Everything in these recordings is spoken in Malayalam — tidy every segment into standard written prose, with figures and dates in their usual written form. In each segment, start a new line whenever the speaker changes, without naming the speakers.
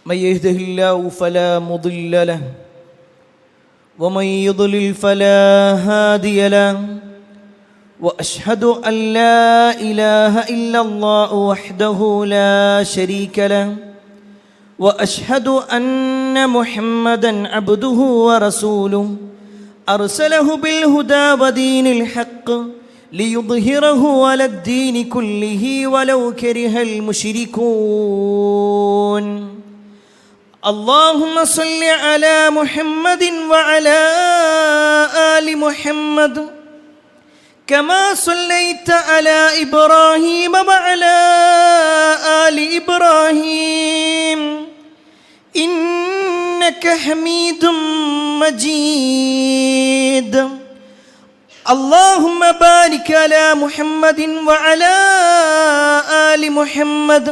من يهده الله فلا مضل له ومن يضلل فلا هادي له وأشهد أن لا إله إلا الله وحده لا شريك له وأشهد أن محمدا عبده ورسوله أرسله بالهدى ودين الحق ليظهره على الدين كله ولو كره المشركون اللهم صل على محمد وعلى آل محمد كما صليت على إبراهيم وعلى آل إبراهيم إنك حميد مجيد اللهم بارك على محمد وعلى آل محمد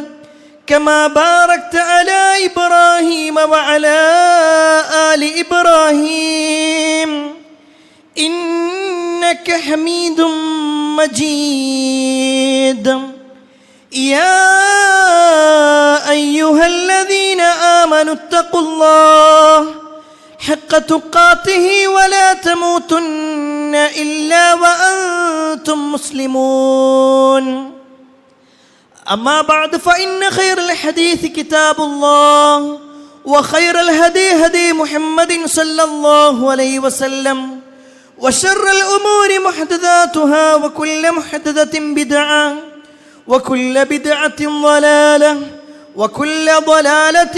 كما باركت على إبراهيم وعلى آل إبراهيم إنك حميد مجيد يا أيها الذين آمنوا اتقوا الله حق تقاته ولا تموتن إلا وأنتم مسلمون أما بعد فإن خير الحديث كتاب الله وخير الهدي هدي محمد صلى الله عليه وسلم وشر الأمور محدثاتها وكل محدثة بدعة وكل بدعة ضلالة وكل ضلالة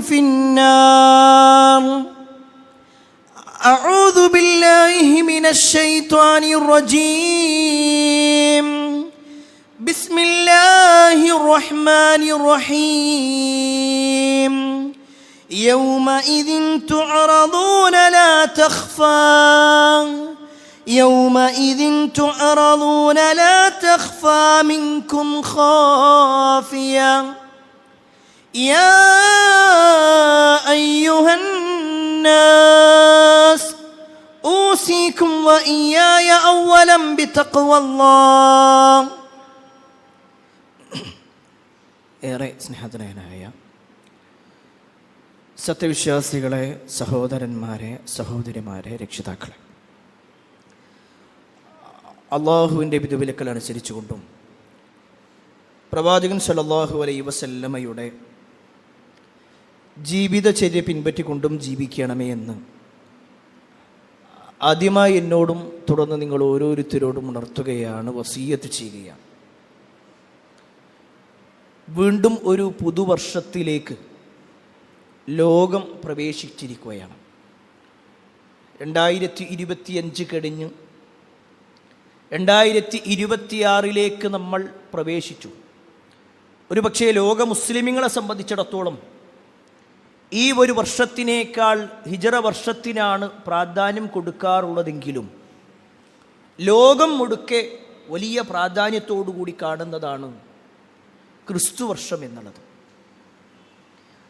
في النار أعوذ بالله من الشيطان الرجيم بسم الله الرحمن الرحيم يومئذ تعرضون لا تخفى يومئذ تعرضون لا تخفى منكم خافية يا أيها الناس أوصيكم وإياي أولا بتقوى الله ഏറെ സ്നേഹധനയനായ സത്യവിശ്വാസികളെ, സഹോദരന്മാരെ, സഹോദരിമാരെ, രക്ഷിതാക്കളെ, അള്ളാഹുവിൻ്റെ വിധിവിലക്കൽ അനുസരിച്ചുകൊണ്ടും പ്രവാചകൻ സല്ലല്ലാഹു അലൈഹി വസല്ലമയുടെ ജീവിതചര്യ പിൻപറ്റിക്കൊണ്ടും ജീവിക്കണമേ എന്ന് ആദ്യമായി എന്നോടും തുടർന്ന് നിങ്ങൾ ഓരോരുത്തരോടും ഉണർത്തുകയാണ്, വസിയ്യത്ത് ചെയ്യുകയാണ്. വീണ്ടും ഒരു പുതുവർഷത്തിലേക്ക് ലോകം പ്രവേശിച്ചിരിക്കുകയാണ്. 2025 കഴിഞ്ഞ് 2026 നമ്മൾ പ്രവേശിച്ചു. ഒരു പക്ഷേ ലോക മുസ്ലിമീങ്ങളെ സംബന്ധിച്ചിടത്തോളം ഈ ഒരു വർഷത്തിനേക്കാൾ ഹിജറ വർഷത്തിനാണ് പ്രാധാന്യം കൊടുക്കാറുള്ളതെങ്കിലും ലോകം മുഴുക്കെ വലിയ പ്രാധാന്യത്തോടുകൂടി കാണുന്നതാണ് ക്രിസ്തു വർഷം എന്നുള്ളത്.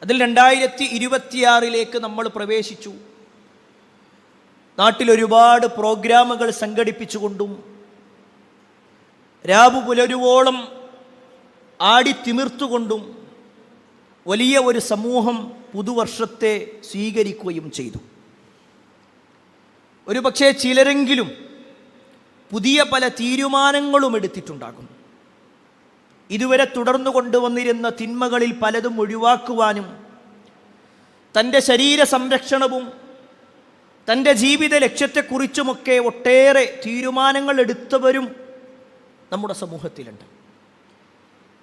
അതിൽ 2026 നമ്മൾ പ്രവേശിച്ചു. നാട്ടിൽ ഒരുപാട് പ്രോഗ്രാമുകൾ സംഘടിപ്പിച്ചുകൊണ്ടും രാവു പുലരുവോളം ആടിത്തിമിർത്തുകൊണ്ടും വലിയ ഒരു സമൂഹം പുതുവർഷത്തെ സ്വീകരിക്കുകയും ചെയ്തു. ഒരു പക്ഷേ ചിലരെങ്കിലും പുതിയ പല തീരുമാനങ്ങളും എടുത്തിട്ടുണ്ടാകും. ഇതുവരെ തുടർന്നു കൊണ്ടുവന്നിരുന്ന തിന്മകളിൽ പലതും ഒഴിവാക്കുവാനും തൻ്റെ ശരീര സംരക്ഷണവും തൻ്റെ ജീവിത ലക്ഷ്യത്തെക്കുറിച്ചുമൊക്കെ ഒട്ടേറെ തീരുമാനങ്ങൾ എടുത്തവരും നമ്മുടെ സമൂഹത്തിലുണ്ട്.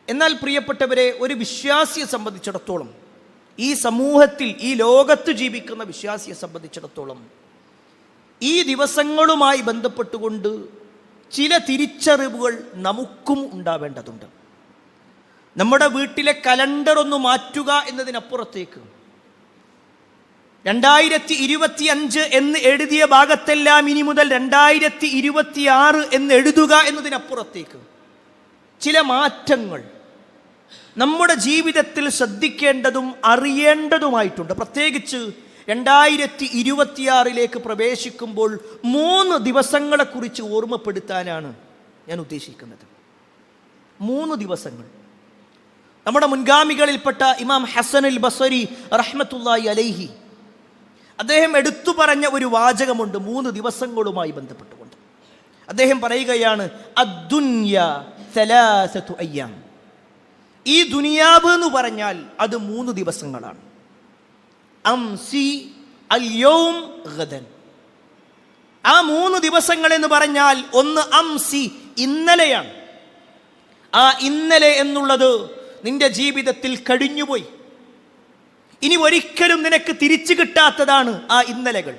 എന്നാൽ പ്രിയപ്പെട്ടവരെ, ഒരു വിശ്വാസിയെ സംബന്ധിച്ചിടത്തോളം, ഈ സമൂഹത്തിൽ, ഈ ലോകത്ത് ജീവിക്കുന്ന വിശ്വാസിയെ സംബന്ധിച്ചിടത്തോളം ഈ ദിവസങ്ങളുമായി ബന്ധപ്പെട്ടുകൊണ്ട് ചില തിരിച്ചറിവുകൾ നമുക്കും ഉണ്ടാവേണ്ടതുണ്ട്. നമ്മുടെ വീട്ടിലെ കലണ്ടർ ഒന്ന് മാറ്റുക എന്നതിനപ്പുറത്തേക്ക് 2025 എന്ന് എഴുതിയ ഭാഗത്തെല്ലാം ഇനി മുതൽ 2026 എന്ന് എഴുതുക എന്നതിനപ്പുറത്തേക്ക് ചില മാറ്റങ്ങൾ നമ്മുടെ ജീവിതത്തിൽ ശ്രദ്ധിക്കേണ്ടതും അറിയേണ്ടതുമായിട്ടുണ്ട്. പ്രത്യേകിച്ച് 2026 പ്രവേശിക്കുമ്പോൾ 3 ദിവസങ്ങളെക്കുറിച്ച് ഓർമ്മപ്പെടുത്താനാണ് ഞാൻ ഉദ്ദേശിക്കുന്നത്. 3 ദിവസങ്ങൾ. നമ്മുടെ മുൻഗാമികളിൽപ്പെട്ട ഇമാം ഹസനുൽ ബസ്വരി റഹ്മത്തുള്ളാഹി അലൈഹി അദ്ദേഹം എടുത്തു പറഞ്ഞ ഒരു വാചകമുണ്ട് 3 ദിവസങ്ങളുമായി ബന്ധപ്പെട്ടുകൊണ്ട്. അദ്ദേഹം പറയുകയാണ്, അദ്ദുന്യ സലാസതു അയ്യാം. ഈ ദുനിയാവ് എന്ന് പറഞ്ഞാൽ അത് 3 ദിവസങ്ങളാണ്. അംസി അൽ യൗം ഗദൻ. ആ 3 ദിവസങ്ങൾ എന്ന് പറഞ്ഞാൽ ഒന്ന് അംസി, ഇന്നലെയാണ്. ആ ഇന്നലെ എന്നുള്ളത് നിന്റെ ജീവിതത്തിൽ കഴിഞ്ഞുപോയി. ഇനി ഒരിക്കലും നിനക്ക് തിരിച്ചു കിട്ടാത്തതാണ് ആ ഇന്നലെകൾ.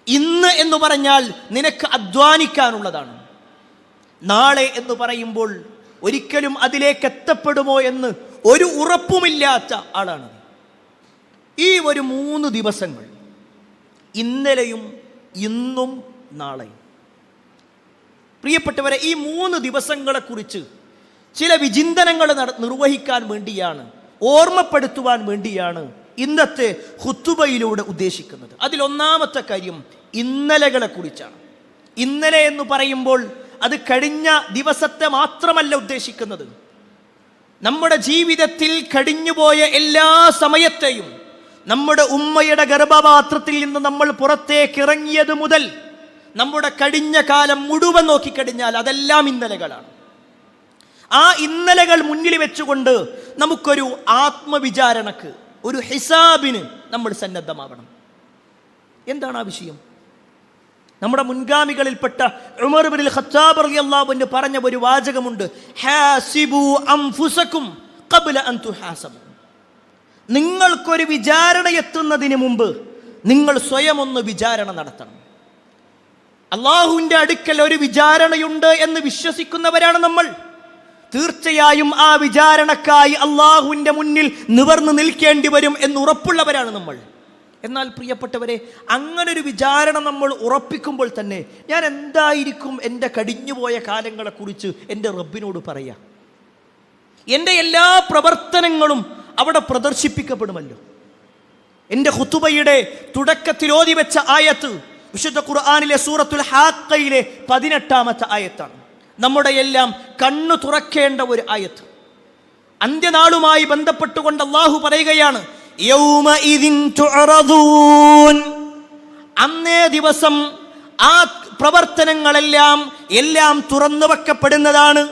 ഇന്ന് എന്ന് പറഞ്ഞാൽ നിനക്ക് അധ്വാനിക്കാനുള്ളതാണ്. നാളെ എന്ന് പറയുമ്പോൾ ഒരിക്കലും അതിലേക്ക് എത്തപ്പെടുമോ എന്ന് ഒരു ഉറപ്പുമില്ലാത്ത ആളാണ്. ഈ ഒരു 3 ദിവസങ്ങൾ, ഇന്നലെയും ഇന്നും നാളെയും, പ്രിയപ്പെട്ടവരെ, ഈ 3 ദിവസങ്ങളെക്കുറിച്ച് ചില വിചിന്തനങ്ങൾ നിർവഹിക്കാൻ വേണ്ടിയാണ്, ഓർമ്മപ്പെടുത്തുവാൻ വേണ്ടിയാണ് ഇന്നത്തെ ഖുതുബയിലൂടെ ഉദ്ദേശിക്കുന്നത്. അതിലൊന്നാമത്തെ കാര്യം ഇന്നലകളെ കുറിച്ചാണ്. ഇന്നലെ എന്ന് പറയുമ്പോൾ അത് കഴിഞ്ഞ ദിവസത്തെ മാത്രമല്ല ഉദ്ദേശിക്കുന്നത്. നമ്മുടെ ജീവിതത്തിൽ കഴിഞ്ഞുപോയ എല്ലാ സമയത്തെയും, നമ്മുടെ ഉമ്മയുടെ ഗർഭപാത്രത്തിൽ നിന്ന് നമ്മൾ പുറത്തേക്ക് ഇറങ്ങിയത് മുതൽ നമ്മുടെ കഴിഞ്ഞ കാലം മുഴുവൻ നോക്കിക്കഴിഞ്ഞാൽ അതെല്ലാം ഇന്നലകളാണ്. ആ ഇന്നലകൾ മുന്നിൽ വെച്ചുകൊണ്ട് നമുക്കൊരു ആത്മവിചാരണക്ക്, ഒരു ഹിസാബിന് നമ്മൾ സന്നദ്ധമാവണം. എന്താണ് ആ വിഷയം? നമ്മുടെ മുൻഗാമികളിൽപ്പെട്ട ഉമർ ഇബ്നുൽ ഖത്താബ് റളിയല്ലാഹു അൻഹു പറഞ്ഞ ഒരു വാചകമുണ്ട്, ഹാസിബു അൻഫുസകും ഖബ്ല അൻ തുഹാസബു. നിങ്ങൾക്കൊരു വിചാരണ എത്തുന്നതിന് മുമ്പ് നിങ്ങൾ സ്വയം ഒന്ന് വിചാരണ നടത്തണം. അള്ളാഹുവിൻ്റെ അടുക്കൽ ഒരു വിചാരണയുണ്ട് എന്ന് വിശ്വസിക്കുന്നവരാണ് നമ്മൾ. തീർച്ചയായും ആ വിചാരണക്കായി അള്ളാഹുവിൻ്റെ മുന്നിൽ നിവർന്നു നിൽക്കേണ്ടി വരും എന്ന് ഉറപ്പുള്ളവരാണ് നമ്മൾ. എന്നാൽ പ്രിയപ്പെട്ടവരെ, അങ്ങനൊരു വിചാരണ നമ്മൾ ഉറപ്പിക്കുമ്പോൾ തന്നെ ഞാൻ എന്തായിരിക്കും എൻ്റെ കഴിഞ്ഞുപോയ കാലങ്ങളെക്കുറിച്ച് എൻ്റെ റബ്ബിനോട് പറയാം? എൻ്റെ എല്ലാ പ്രവർത്തനങ്ങളും അവിടെ പ്രദർശിപ്പിക്കപ്പെടുമല്ലോ. എൻ്റെ ഖുതുബയുടെ തുടക്കത്തിൽ ഓതി വെച്ച ആയത്ത് വിശുദ്ധ ഖുർആനിലെ സൂറത്തുൽ ഹാഖയിലെ 18-ാമത്തെ ആയത്താണ്. നമ്മുടെ എല്ലാം കണ്ണു തുറക്കേണ്ട ഒരു ആയത്ത്. അന്ത്യനാളുമായി ബന്ധപ്പെട്ടുകൊണ്ട് അല്ലാഹു പറയുകയാണ്, യൗമഇദിൻ തുഅറദൂൻ. അന്നേ ദിവസം ആ പ്രവർത്തനങ്ങളെല്ലാം തുറന്നു വെക്കപ്പെടുന്നതാണ്,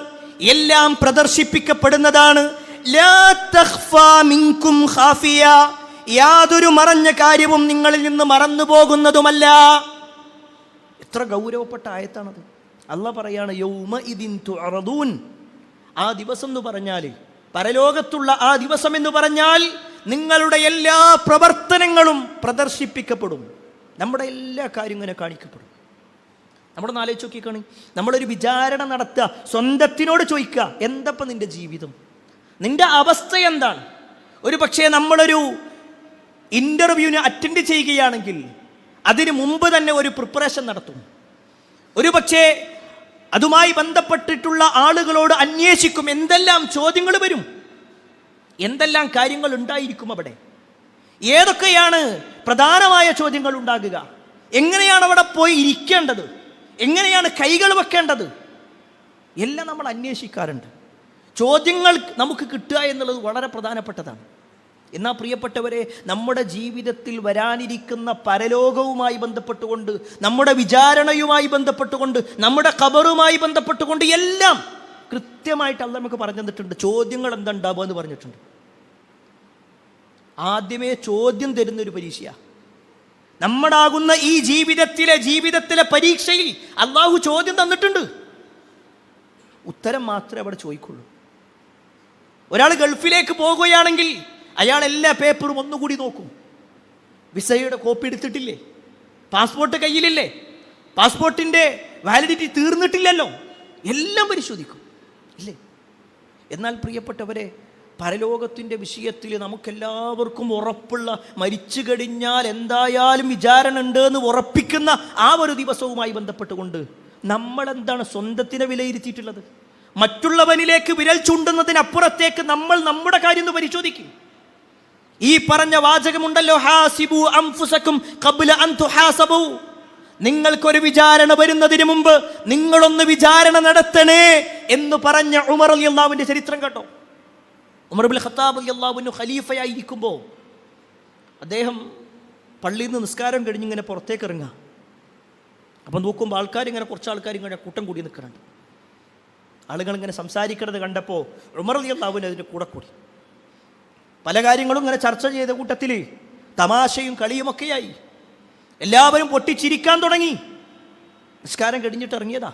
എല്ലാം പ്രദർശിപ്പിക്കപ്പെടുന്നതാണ്. ലാ തഖ്ഫാ മിൻകും ഖാഫിയ. യാതൊരു മറഞ്ഞ കാര്യവും നിങ്ങളിൽ നിന്ന് മറന്നു പോകുന്നതുമല്ല. എത്ര ഗൗരവപ്പെട്ട ആയത്താണത്. അല്ലാഹ് പറയാണ്, യൗമഇദിൻ തുഅറദൂൻ. ആ ദിവസം എന്ന് പറഞ്ഞാൽ, പരലോകത്തുള്ള ആ ദിവസം എന്ന് പറഞ്ഞാൽ നിങ്ങളുടെ എല്ലാ പ്രവർത്തനങ്ങളും പ്രദർശിപ്പിക്കപ്പെടും. നമ്മുടെ എല്ലാ കാര്യവും ഇങ്ങനെ കാണിക്കപ്പെടും. നമ്മളൊന്ന് ആലോചിച്ച് നോക്കിക്കാണി. നമ്മളൊരു വിചാരണ നടത്തുക, സ്വന്തത്തിനോട് ചോദിക്കുക, എന്തപ്പം നിന്റെ ജീവിതം, നിന്റെ അവസ്ഥ എന്താണ്? ഒരു പക്ഷേ നമ്മളൊരു ഇൻ്റർവ്യൂവിന് അറ്റൻഡ് ചെയ്യുകയാണെങ്കിൽ അതിന് മുമ്പ് തന്നെ ഒരു പ്രിപ്പറേഷൻ നടത്തും. ഒരു പക്ഷേ അതുമായി ബന്ധപ്പെട്ടിട്ടുള്ള ആളുകളോട് അന്വേഷിക്കും, എന്തെല്ലാം ചോദ്യങ്ങൾ വരും, എന്തെല്ലാം കാര്യങ്ങൾ ഉണ്ടായിരിക്കും അവിടെ, ഏതൊക്കെയാണ് പ്രധാനമായ ചോദ്യങ്ങൾ ഉണ്ടാകുക, എങ്ങനെയാണ് അവിടെ പോയി ഇരിക്കേണ്ടത്, എങ്ങനെയാണ് കൈകൾ വെക്കേണ്ടത്, എല്ലാം നമ്മൾ അന്വേഷിക്കാറുണ്ട്. ചോദ്യങ്ങൾ നമുക്ക് കിട്ടുക എന്നുള്ളത് വളരെ പ്രധാനപ്പെട്ടതാണ്. എന്നാൽ പ്രിയപ്പെട്ടവരെ, നമ്മുടെ ജീവിതത്തിൽ വരാനിരിക്കുന്ന പരലോകവുമായി ബന്ധപ്പെട്ടുകൊണ്ട്, നമ്മുടെ വിചാരണയുമായി ബന്ധപ്പെട്ടുകൊണ്ട്, നമ്മുടെ ഖബറുമായി ബന്ധപ്പെട്ടുകൊണ്ട് എല്ലാം കൃത്യമായിട്ട് അല്ലാഹ് നമുക്ക് പറഞ്ഞു തന്നിട്ടുണ്ട്. ചോദ്യങ്ങൾ എന്താ ഉണ്ടാവുക എന്ന് പറഞ്ഞിട്ടുണ്ട്. ആദ്യമേ ചോദ്യം തരുന്നൊരു പരീക്ഷയാണ്. നമ്മുടാകുന്ന ഈ ജീവിതത്തിലെ പരീക്ഷയിൽ അള്ളാഹു ചോദ്യം തന്നിട്ടുണ്ട്. ഉത്തരം മാത്രമേ അവിടെ ചോദിക്കുള്ളൂ. ഒരാൾ ഗൾഫിലേക്ക് പോകുകയാണെങ്കിൽ അയാൾ എല്ലാ പേപ്പറും ഒന്നുകൂടി നോക്കും. വിസയുടെ കോപ്പി എടുത്തിട്ടില്ലേ? പാസ്പോർട്ട് കയ്യിലില്ലേ? പാസ്പോർട്ടിൻ്റെ വാലിഡിറ്റി തീർന്നിട്ടില്ലല്ലോ? എല്ലാം പരിശോധിക്കും, ഇല്ലേ? എന്നാൽ പ്രിയപ്പെട്ടവരെ, പരലോകത്തിൻ്റെ വിഷയത്തിൽ നമുക്കെല്ലാവർക്കും ഉറപ്പുള്ള, മരിച്ചു കഴിഞ്ഞാൽ എന്തായാലും വിചാരണ ഉണ്ട് എന്ന് ഉറപ്പിക്കുന്ന ആ ഒരു ദിവസവുമായി ബന്ധപ്പെട്ടുകൊണ്ട് നമ്മളെന്താണ് സ്വന്തത്തിനെ വിലയിരുത്തിയിട്ടുള്ളത്? മറ്റുള്ളവനിലേക്ക് വിരൽ ചൂണ്ടുന്നതിനപ്പുറത്തേക്ക് നമ്മൾ നമ്മുടെ കാര്യം ഒന്ന് പരിശോധിക്കും. ഈ പറഞ്ഞ വാചകമുണ്ടല്ലോ, ഹാസിബു അൻഫുസകും ഖബ്ല അൻ തുഹാസബു. നിങ്ങൾക്കൊരു വിചാരണ വരുന്നതിന് മുമ്പ് നിങ്ങളൊന്ന് വിചാരണ നടത്തണേ എന്ന് പറഞ്ഞ ഉമർ റളിയല്ലാഹുവിന്റെ ചരിത്രം കേട്ടോ. ഉമർ ഇബ്നുൽ ഖത്താബ് റളിയല്ലാഹു അൻഹു ഖലീഫയായിരിക്കുമ്പോൾ അദ്ദേഹം പള്ളിയിൽ നിന്ന് നിസ്കാരം കഴിഞ്ഞ് ഇങ്ങനെ പുറത്തേക്ക് ഇറങ്ങുക. അപ്പം നോക്കുമ്പോൾ കുറച്ച് ആൾക്കാർ ഇങ്ങനെ കൂട്ടം കൂടി നിൽക്കുന്നുണ്ട്. ആളുകൾ ഇങ്ങനെ സംസാരിക്കുന്നത് കണ്ടപ്പോൾ ഉമർ റളിയല്ലാഹു അൻഹു അതിൻ്റെ കൂടെ കൂടി. പല കാര്യങ്ങളും ഇങ്ങനെ ചർച്ച ചെയ്ത കൂട്ടത്തിൽ തമാശയും കളിയുമൊക്കെയായി. എല്ലാവരും പൊട്ടിച്ചിരിക്കാൻ തുടങ്ങി. നിസ്കാരം കഴിഞ്ഞിട്ട് ഇറങ്ങിയതാ.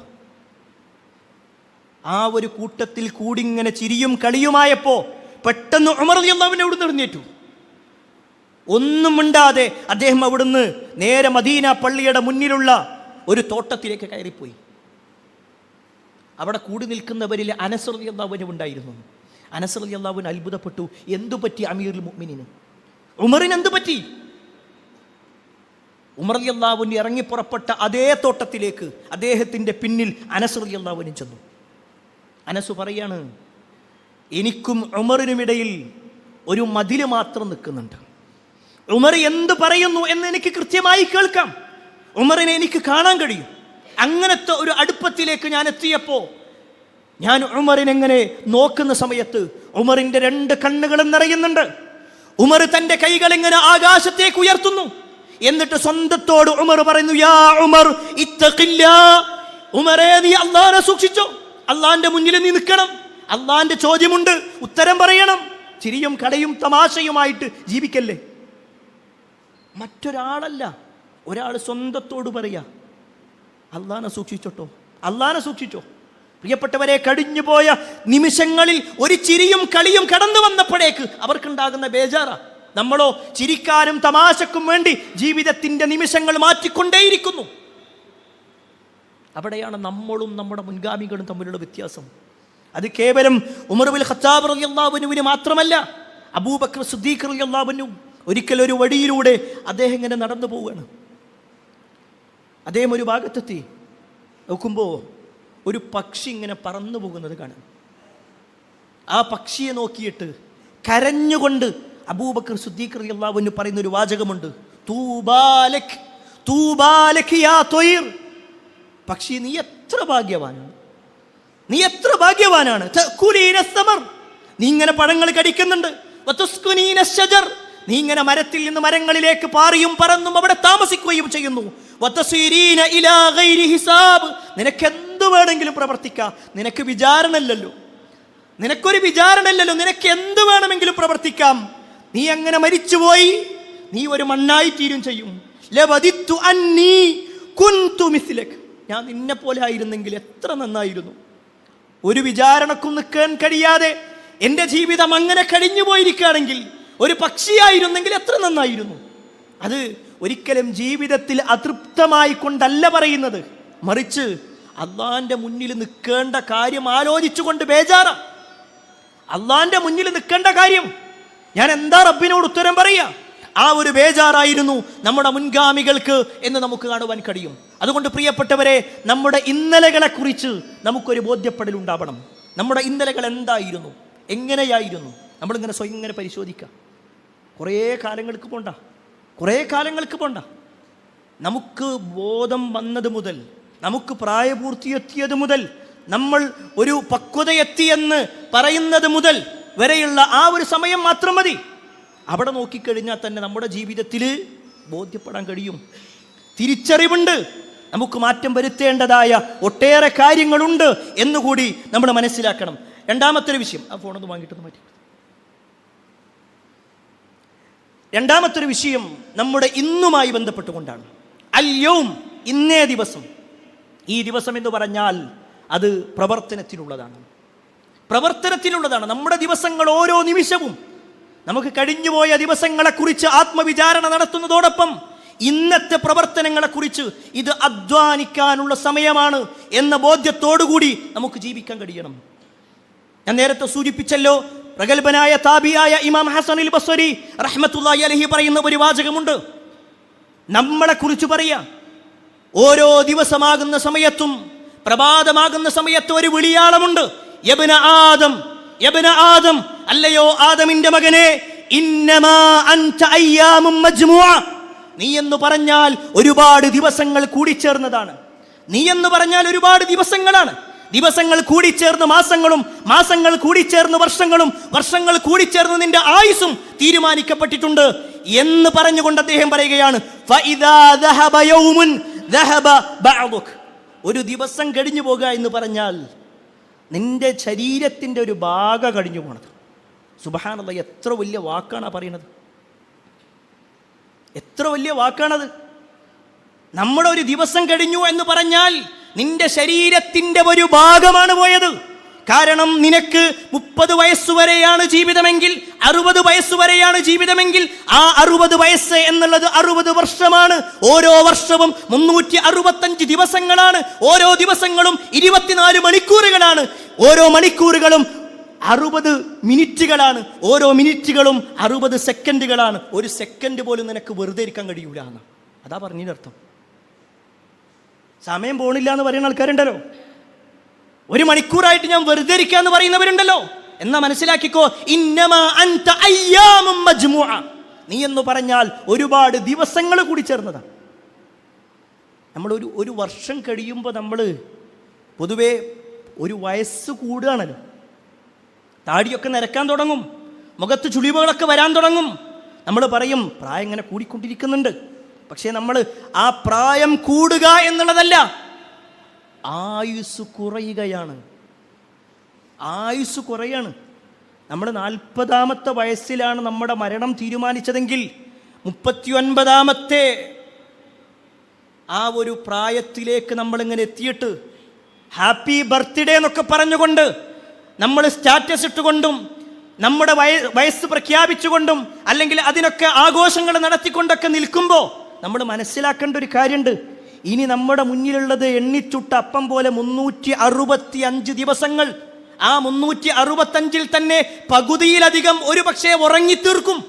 ആ ഒരു കൂട്ടത്തിൽ കൂടി ഇങ്ങനെ ചിരിയും കളിയുമായപ്പോൾ പെട്ടെന്ന് ഉമർ റളിയല്ലാഹു അൻഹു അവിടുന്ന് എഴുന്നേറ്റു. ഒന്നും മിണ്ടാതെ അദ്ദേഹം അവിടുന്ന് നേരെ മദീന പള്ളിയുടെ മുന്നിലുള്ള ഒരു തോട്ടത്തിലേക്ക് കയറിപ്പോയി. അവിടെ കൂടി നിൽക്കുന്നവരിൽ അനസ് റളിയല്ലാഹു അൻഹു ഉണ്ടായിരുന്നു. അനസ് റളിയല്ലാഹു അൻഹു അത്ഭുതപ്പെട്ടു. എന്തു പറ്റി അമീറുൽ മുഅ്മിനീന്? ഉമറിന് എന്തു പറ്റി? ഉമർ റളിയല്ലാഹു അൻഹു ഇറങ്ങി പുറപ്പെട്ട അതേ തോട്ടത്തിലേക്ക് അദ്ദേഹത്തിൻ്റെ പിന്നിൽ അനസ് റളിയല്ലാഹു അൻഹു ചെന്നു. അനസ് പറയാണ്, എനിക്കും ഉമറിനുമിടയിൽ ഒരു മതിൽ മാത്രം നിൽക്കുന്നുണ്ട്. ഉമർ എന്ത് പറയുന്നു എന്ന് എനിക്ക് കൃത്യമായി കേൾക്കാം. ഉമറിനെ എനിക്ക് കാണാൻ കഴിയും. അങ്ങനത്തെ ഒരു അടുപ്പത്തിലേക്ക് ഞാൻ എത്തിയപ്പോൾ ഞാൻ ഉമറിനെങ്ങനെ നോക്കുന്ന സമയത്ത് ഉമറിൻ്റെ 2 കണ്ണുകളും നിറയുന്നുണ്ട്. ഉമർ തൻ്റെ കൈകൾ ഇങ്ങനെ ആകാശത്തേക്ക് ഉയർത്തുന്നു. എന്നിട്ട് സ്വന്തത്തോട് ഉമർ പറയുന്നു, യാ ഉമർ ഇത്തഖില്ലാ, ഉമറേ നീ അല്ലാഹനെ സൂക്ഷിച്ചോ. അള്ളാന്റെ മുന്നിൽ നീ നിൽക്കണം. അള്ളാന്റെ ചോദ്യമുണ്ട്, ഉത്തരം പറയണം. ചിരിയും കളയും തമാശയുമായിട്ട് ജീവിക്കല്ലേ. മറ്റൊരാളല്ല, ഒരാൾ സ്വന്തത്തോട് പറയാ, അള്ളാനെ സൂക്ഷിച്ചോട്ടോ, അള്ളാനെ സൂക്ഷിച്ചോ. പ്രിയപ്പെട്ടവരെ, കഴിഞ്ഞുപോയ നിമിഷങ്ങളിൽ ഒരു ചിരിയും കളിയും കടന്നു വന്നപ്പോഴേക്ക് അവർക്കുണ്ടാകുന്ന ബേജാറാ. നമ്മളോ ചിരിക്കാനും തമാശക്കും വേണ്ടി ജീവിതത്തിന്റെ നിമിഷങ്ങൾ മാറ്റിക്കൊണ്ടേയിരിക്കുന്നു. അവിടെയാണ് നമ്മളും നമ്മുടെ മുൻഗാമികളും തമ്മിലുള്ള വ്യത്യാസം. അത് കേവലം ഉമർ ഇബ്നുൽ ഖത്താബ് റളിയല്ലാഹു അൻഹുവിന് മാത്രമല്ല, അബൂബക്കർ സിദ്ദീഖ് റളിയല്ലാഹു അൻഹു ഒരിക്കൽ ഒരു വഴിയിലൂടെ അദ്ദേഹം ഇങ്ങനെ നടന്നു പോവുകയാണ്. അദ്ദേഹം ഒരു ഭാഗത്തെത്തി നോക്കുമ്പോൾ ഒരു പക്ഷി ഇങ്ങനെ പറന്നു പോകുന്നത് കാണാം. ആ പക്ഷിയെ നോക്കിയിട്ട് കരഞ്ഞുകൊണ്ട് അബൂബക്കർ സിദ്ദീഖ് റളിയല്ലാഹു അൻഹു പറയുന്ന ഒരു വാചകമുണ്ട്, തൂബാലക് തൂബാലക് യാ ത്വയ്ർ. പക്ഷി, നീ എത്ര ഭാഗ്യവാനാണ്, നീ എത്ര ഭാഗ്യവാനാണ്. നീ ഇങ്ങനെ പഴങ്ങൾ കടിക്കുന്നുണ്ട്. നീ ഇങ്ങനെ മരത്തിൽ നിന്ന് മരങ്ങളിലേക്ക് പാറിയും പറന്നും അവിടെ താമസിക്കുകയും ചെയ്യുന്നു. നിനക്ക് എന്ത് വേണമെങ്കിലും പ്രവർത്തിക്കാം, നിനക്ക് വിചാരണല്ലോ, നിനക്കൊരു വിചാരണല്ലോ, നിനക്ക് എന്ത് വേണമെങ്കിലും പ്രവർത്തിക്കാം. നീ അങ്ങനെ മരിച്ചുപോയി, നീ ഒരു മണ്ണായി തീരും ചെയ്യും. ഞാൻ നിന്നെ പോലെ ആയിരുന്നെങ്കിൽ എത്ര നന്നായിരുന്നു. ഒരു വിചാരണക്കും നിൽക്കാൻ കഴിയാതെ എൻ്റെ ജീവിതം അങ്ങനെ കഴിഞ്ഞു പോയിരിക്കുകയാണെങ്കിൽ, ഒരു പക്ഷിയായിരുന്നെങ്കിൽ എത്ര നന്നായിരുന്നു. അത് ഒരിക്കലും ജീവിതത്തിൽ അതൃപ്തമായി കൊണ്ടല്ല പറയുന്നത്, മറിച്ച് അള്ളാന്റെ മുന്നിൽ നിൽക്കേണ്ട കാര്യം ആലോചിച്ചുകൊണ്ട് ബേജാറാ. അള്ളാന്റെ മുന്നിൽ നിൽക്കേണ്ട കാര്യം ഞാൻ എന്താ റബ്ബിനോട് ഉത്തരം പറയുക, ആ ഒരു ബേജാറായിരുന്നു നമ്മുടെ മുൻഗാമികൾക്ക് എന്ന് നമുക്ക് കാണുവാൻ കഴിയും. അതുകൊണ്ട് പ്രിയപ്പെട്ടവരെ, നമ്മുടെ ഇന്നലകളെ കുറിച്ച് നമുക്കൊരു ബോധ്യപ്പെടലുണ്ടാവണം. നമ്മുടെ ഇന്നലകൾ എന്തായിരുന്നു, എങ്ങനെയായിരുന്നു, നമ്മളിങ്ങനെ സ്വയം ഇങ്ങനെ പരിശോധിക്കുക. കുറേ കാലങ്ങൾക്ക് പോണ്ട നമുക്ക് ബോധം വന്നത് മുതൽ, നമുക്ക് പ്രായപൂർത്തിയെത്തിയത് മുതൽ, നമ്മൾ ഒരു പക്വതയെത്തിയെന്ന് പറയുന്നത് മുതൽ വരെയുള്ള ആ ഒരു സമയം മാത്രം മതി. അവിടെ നോക്കിക്കഴിഞ്ഞാൽ തന്നെ നമ്മുടെ ജീവിതത്തിൽ ബോധ്യപ്പെടാൻ കഴിയും. തിരിച്ചറിവുണ്ട്, നമുക്ക് മാറ്റം വരുത്തേണ്ടതായ ഒട്ടേറെ കാര്യങ്ങളുണ്ട് എന്നുകൂടി നമ്മൾ മനസ്സിലാക്കണം. രണ്ടാമത്തെ ഒരു വിഷയം, ആ ഫോണൊന്ന് വാങ്ങിയിട്ടൊന്ന് മാറ്റി. രണ്ടാമത്തെ ഒരു വിഷയം നമ്മുടെ ഇന്നുമായി ബന്ധപ്പെട്ടുകൊണ്ടാണ്. അൽ-യൗം, ഇന്നേ ദിവസം. ഈ ദിവസം എന്ന് പറഞ്ഞാൽ അത് പ്രവർത്തനത്തിനുള്ളതാണ്. നമ്മുടെ ദിവസങ്ങൾ ഓരോ നിമിഷവും നമുക്ക് കഴിഞ്ഞുപോയ ദിവസങ്ങളെക്കുറിച്ച് ആത്മവിചാരണ നടത്തുന്നതോടൊപ്പം ഇന്നത്തെ പ്രവർത്തനങ്ങളെക്കുറിച്ച് ഇത് അധ്വാനിക്കാനുള്ള സമയമാണ് എന്ന ബോധ്യത്തോടുകൂടി നമുക്ക് ജീവിക്കാൻ കഴിയണം. ഞാൻ നേരത്തെ സൂചിപ്പിച്ചല്ലോ, പ്രഗത്ഭനായ താബിയായ ഇമാം ഹസനുൽ ബസ്രി റഹ്മത്തുള്ളാഹി അലൈഹി പറയുന്ന ഒരു വാചകമുണ്ട്. നമ്മളെ കുറിച്ച് പറയാം, ഓരോ ദിവസമാകുന്ന സമയത്തും പ്രഭാതമാകുന്ന സമയത്ത് ഒരു വിളിയാളമുണ്ട്. യബ്ന ആദം, യബ്ന ആദം, അല്ലയോ ആദമിന്റെ മകനെ, ഇന്നമാ അൻത അയ്യാമും മജ്മുഅ. നീ എന്ന് പറഞ്ഞാൽ ഒരുപാട് ദിവസങ്ങൾ കൂടിച്ചേർന്നതാണ്. നീ എന്ന് പറഞ്ഞാൽ ഒരുപാട് ദിവസങ്ങളാണ്. ദിവസങ്ങൾ കൂടിച്ചേർന്ന് മാസങ്ങളും, മാസങ്ങൾ കൂടിച്ചേർന്ന് വർഷങ്ങളും, വർഷങ്ങൾ കൂടിച്ചേർന്ന് നിന്റെ ആയുസ്സും തീരുമാനിക്കപ്പെട്ടിട്ടുണ്ട് എന്ന് പറഞ്ഞുകൊണ്ട് അദ്ദേഹം പറയുകയാണ്, ഫഇദാ ദഹബ യൗമുൻ ദഹബ ബഅദുക്. ഒരു ദിവസം കഴിഞ്ഞു പോകുക എന്ന് പറഞ്ഞാൽ നിന്റെ ശരീരത്തിൻ്റെ ഒരു ഭാഗം കഴിഞ്ഞു പോണത്. സുബ്ഹാനല്ലാഹ്, എത്ര വലിയ വാക്കാണ് പറയുന്നത്, എത്ര വലിയ വാക്കാണത്. നമ്മുടെ ഒരു ദിവസം കഴിഞ്ഞു എന്ന് പറഞ്ഞാൽ നിന്റെ ശരീരത്തിൻ്റെ ഒരു ഭാഗമാണ് പോയത്. കാരണം നിനക്ക് 30 വയസ്സുവരെയാണ് ജീവിതമെങ്കിൽ, 60 വയസ്സുവരെയാണ് ജീവിതമെങ്കിൽ, ആ 60 വയസ്സ് എന്നുള്ളത് 60 വർഷമാണ്. ഓരോ വർഷവും 365 ദിവസങ്ങളാണ്. ഓരോ ദിവസങ്ങളും 24 മണിക്കൂറുകളാണ്. ഓരോ മണിക്കൂറുകളും 60 മിനിറ്റുകളാണ്. ഓരോ മിനിറ്റുകളും 60 സെക്കൻഡുകളാണ്. ഒരു സെക്കൻഡ് പോലും നിനക്ക് വെറുതെ ഇരിക്കാൻ കഴിയൂല എന്ന്. അതാ പറഞ്ഞതിൻ്റെ അർത്ഥം. സമയം പോണില്ല എന്ന് പറയുന്ന ആൾക്കാരുണ്ടല്ലോ, 1 മണിക്കൂറായിട്ട് ഞാൻ വെറുതെ ഇരിക്കാന്ന് പറയുന്നവരുണ്ടല്ലോ. എന്നാ മനസ്സിലാക്കിക്കോ, ഇന്നമാ അൻത അയ്യാമും മജ്മുഅ. നീ എന്ന് പറഞ്ഞാൽ ഒരുപാട് ദിവസങ്ങൾ കൂടി ചേർന്നതാണ്. നമ്മൾ ഒരു വർഷം കഴിയുമ്പോൾ നമ്മൾ പൊതുവേ ഒരു വയസ്സ് കൂടുകയാണല്ലോ. താടിയൊക്കെ നിരക്കാൻ തുടങ്ങും, മുഖത്ത് ചുളിവുകളൊക്കെ വരാൻ തുടങ്ങും. നമ്മൾ പറയും പ്രായം ഇങ്ങനെ കൂടിക്കൊണ്ടിരിക്കുന്നുണ്ട്. പക്ഷേ നമ്മൾ ആ പ്രായം കൂടുക എന്നുള്ളതല്ല, ആയുസ് കുറയുകയാണ്. ആയുസ് കുറയാണ്. നമ്മൾ 40ാമത്തെ വയസ്സിലാണ് നമ്മുടെ മരണം തീരുമാനിച്ചതെങ്കിൽ 39ാമത്തെ ആ ഒരു പ്രായത്തിലേക്ക് നമ്മളിങ്ങനെ എത്തിയിട്ട് ഹാപ്പി ബർത്ത്ഡേ എന്നൊക്കെ പറഞ്ഞുകൊണ്ട് നമ്മൾ സ്റ്റാറ്റസ് ഇട്ടുകൊണ്ടും നമ്മുടെ വയസ്സ് പ്രഖ്യാപിച്ചുകൊണ്ടും അല്ലെങ്കിൽ അതിനൊക്കെ ആഘോഷങ്ങൾ നടത്തിക്കൊണ്ടൊക്കെ നിൽക്കുമ്പോൾ നമ്മൾ മനസ്സിലാക്കേണ്ട ഒരു കാര്യമുണ്ട്. ഇനി നമ്മുടെ മുന്നിലുള്ളത് എണ്ണിച്ചുട്ട അപ്പം പോലെ 365 ദിവസങ്ങൾ. ആ 365 തന്നെ പകുതിയിലധികം ഒരു പക്ഷേ ഉറങ്ങിത്തീർക്കും.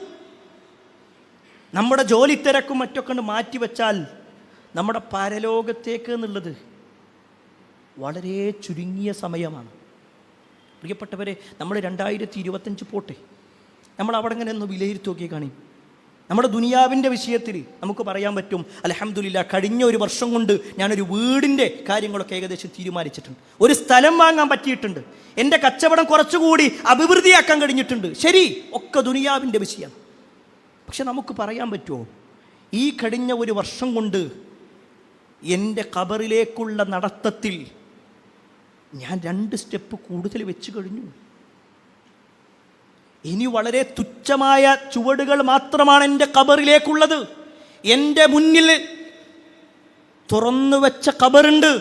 നമ്മുടെ ജോലി തിരക്കും മറ്റൊക്കെ മാറ്റിവെച്ചാൽ നമ്മുടെ പരലോകത്തേക്ക് എന്നുള്ളത് വളരെ ചുരുങ്ങിയ സമയമാണ്. പ്രിയപ്പെട്ടവരെ, നമ്മൾ 2025 പോട്ടെ, നമ്മൾ അവിടെ ഇങ്ങനെ ഒന്ന് വിലയിരുത്തി നോക്കി കാണി. നമ്മുടെ ദുനിയാവിൻ്റെ വിഷയത്തിൽ നമുക്ക് പറയാൻ പറ്റും, അൽഹംദുലില്ലാ, കഴിഞ്ഞ ഒരു വർഷം കൊണ്ട് ഞാനൊരു വീടിൻ്റെ കാര്യങ്ങളൊക്കെ ഏകദേശം തീരുമാനിച്ചിട്ടുണ്ട്, ഒരു സ്ഥലം വാങ്ങാൻ പറ്റിയിട്ടുണ്ട്, എൻ്റെ കച്ചവടം കുറച്ചുകൂടി അഭിവൃദ്ധിയാക്കാൻ കഴിഞ്ഞിട്ടുണ്ട്. ശരി, ഒക്കെ ദുനിയാവിൻ്റെ വിഷയമാണ്. പക്ഷെ നമുക്ക് പറയാൻ പറ്റുമോ, ഈ കഴിഞ്ഞ ഒരു വർഷം കൊണ്ട് എൻ്റെ ഖബറിലേക്കുള്ള നടത്തത്തിൽ ഞാൻ 2 സ്റ്റെപ്പ് കൂടുതൽ വെച്ച് കഴിഞ്ഞു. ഇനി വളരെ തുച്ഛമായ ചുവടുകൾ മാത്രമാണ് എൻ്റെ ഖബറിലേക്കുള്ളത്. എൻ്റെ മുന്നിൽ തുറന്നു വെച്ച ഖബറുണ്ട്,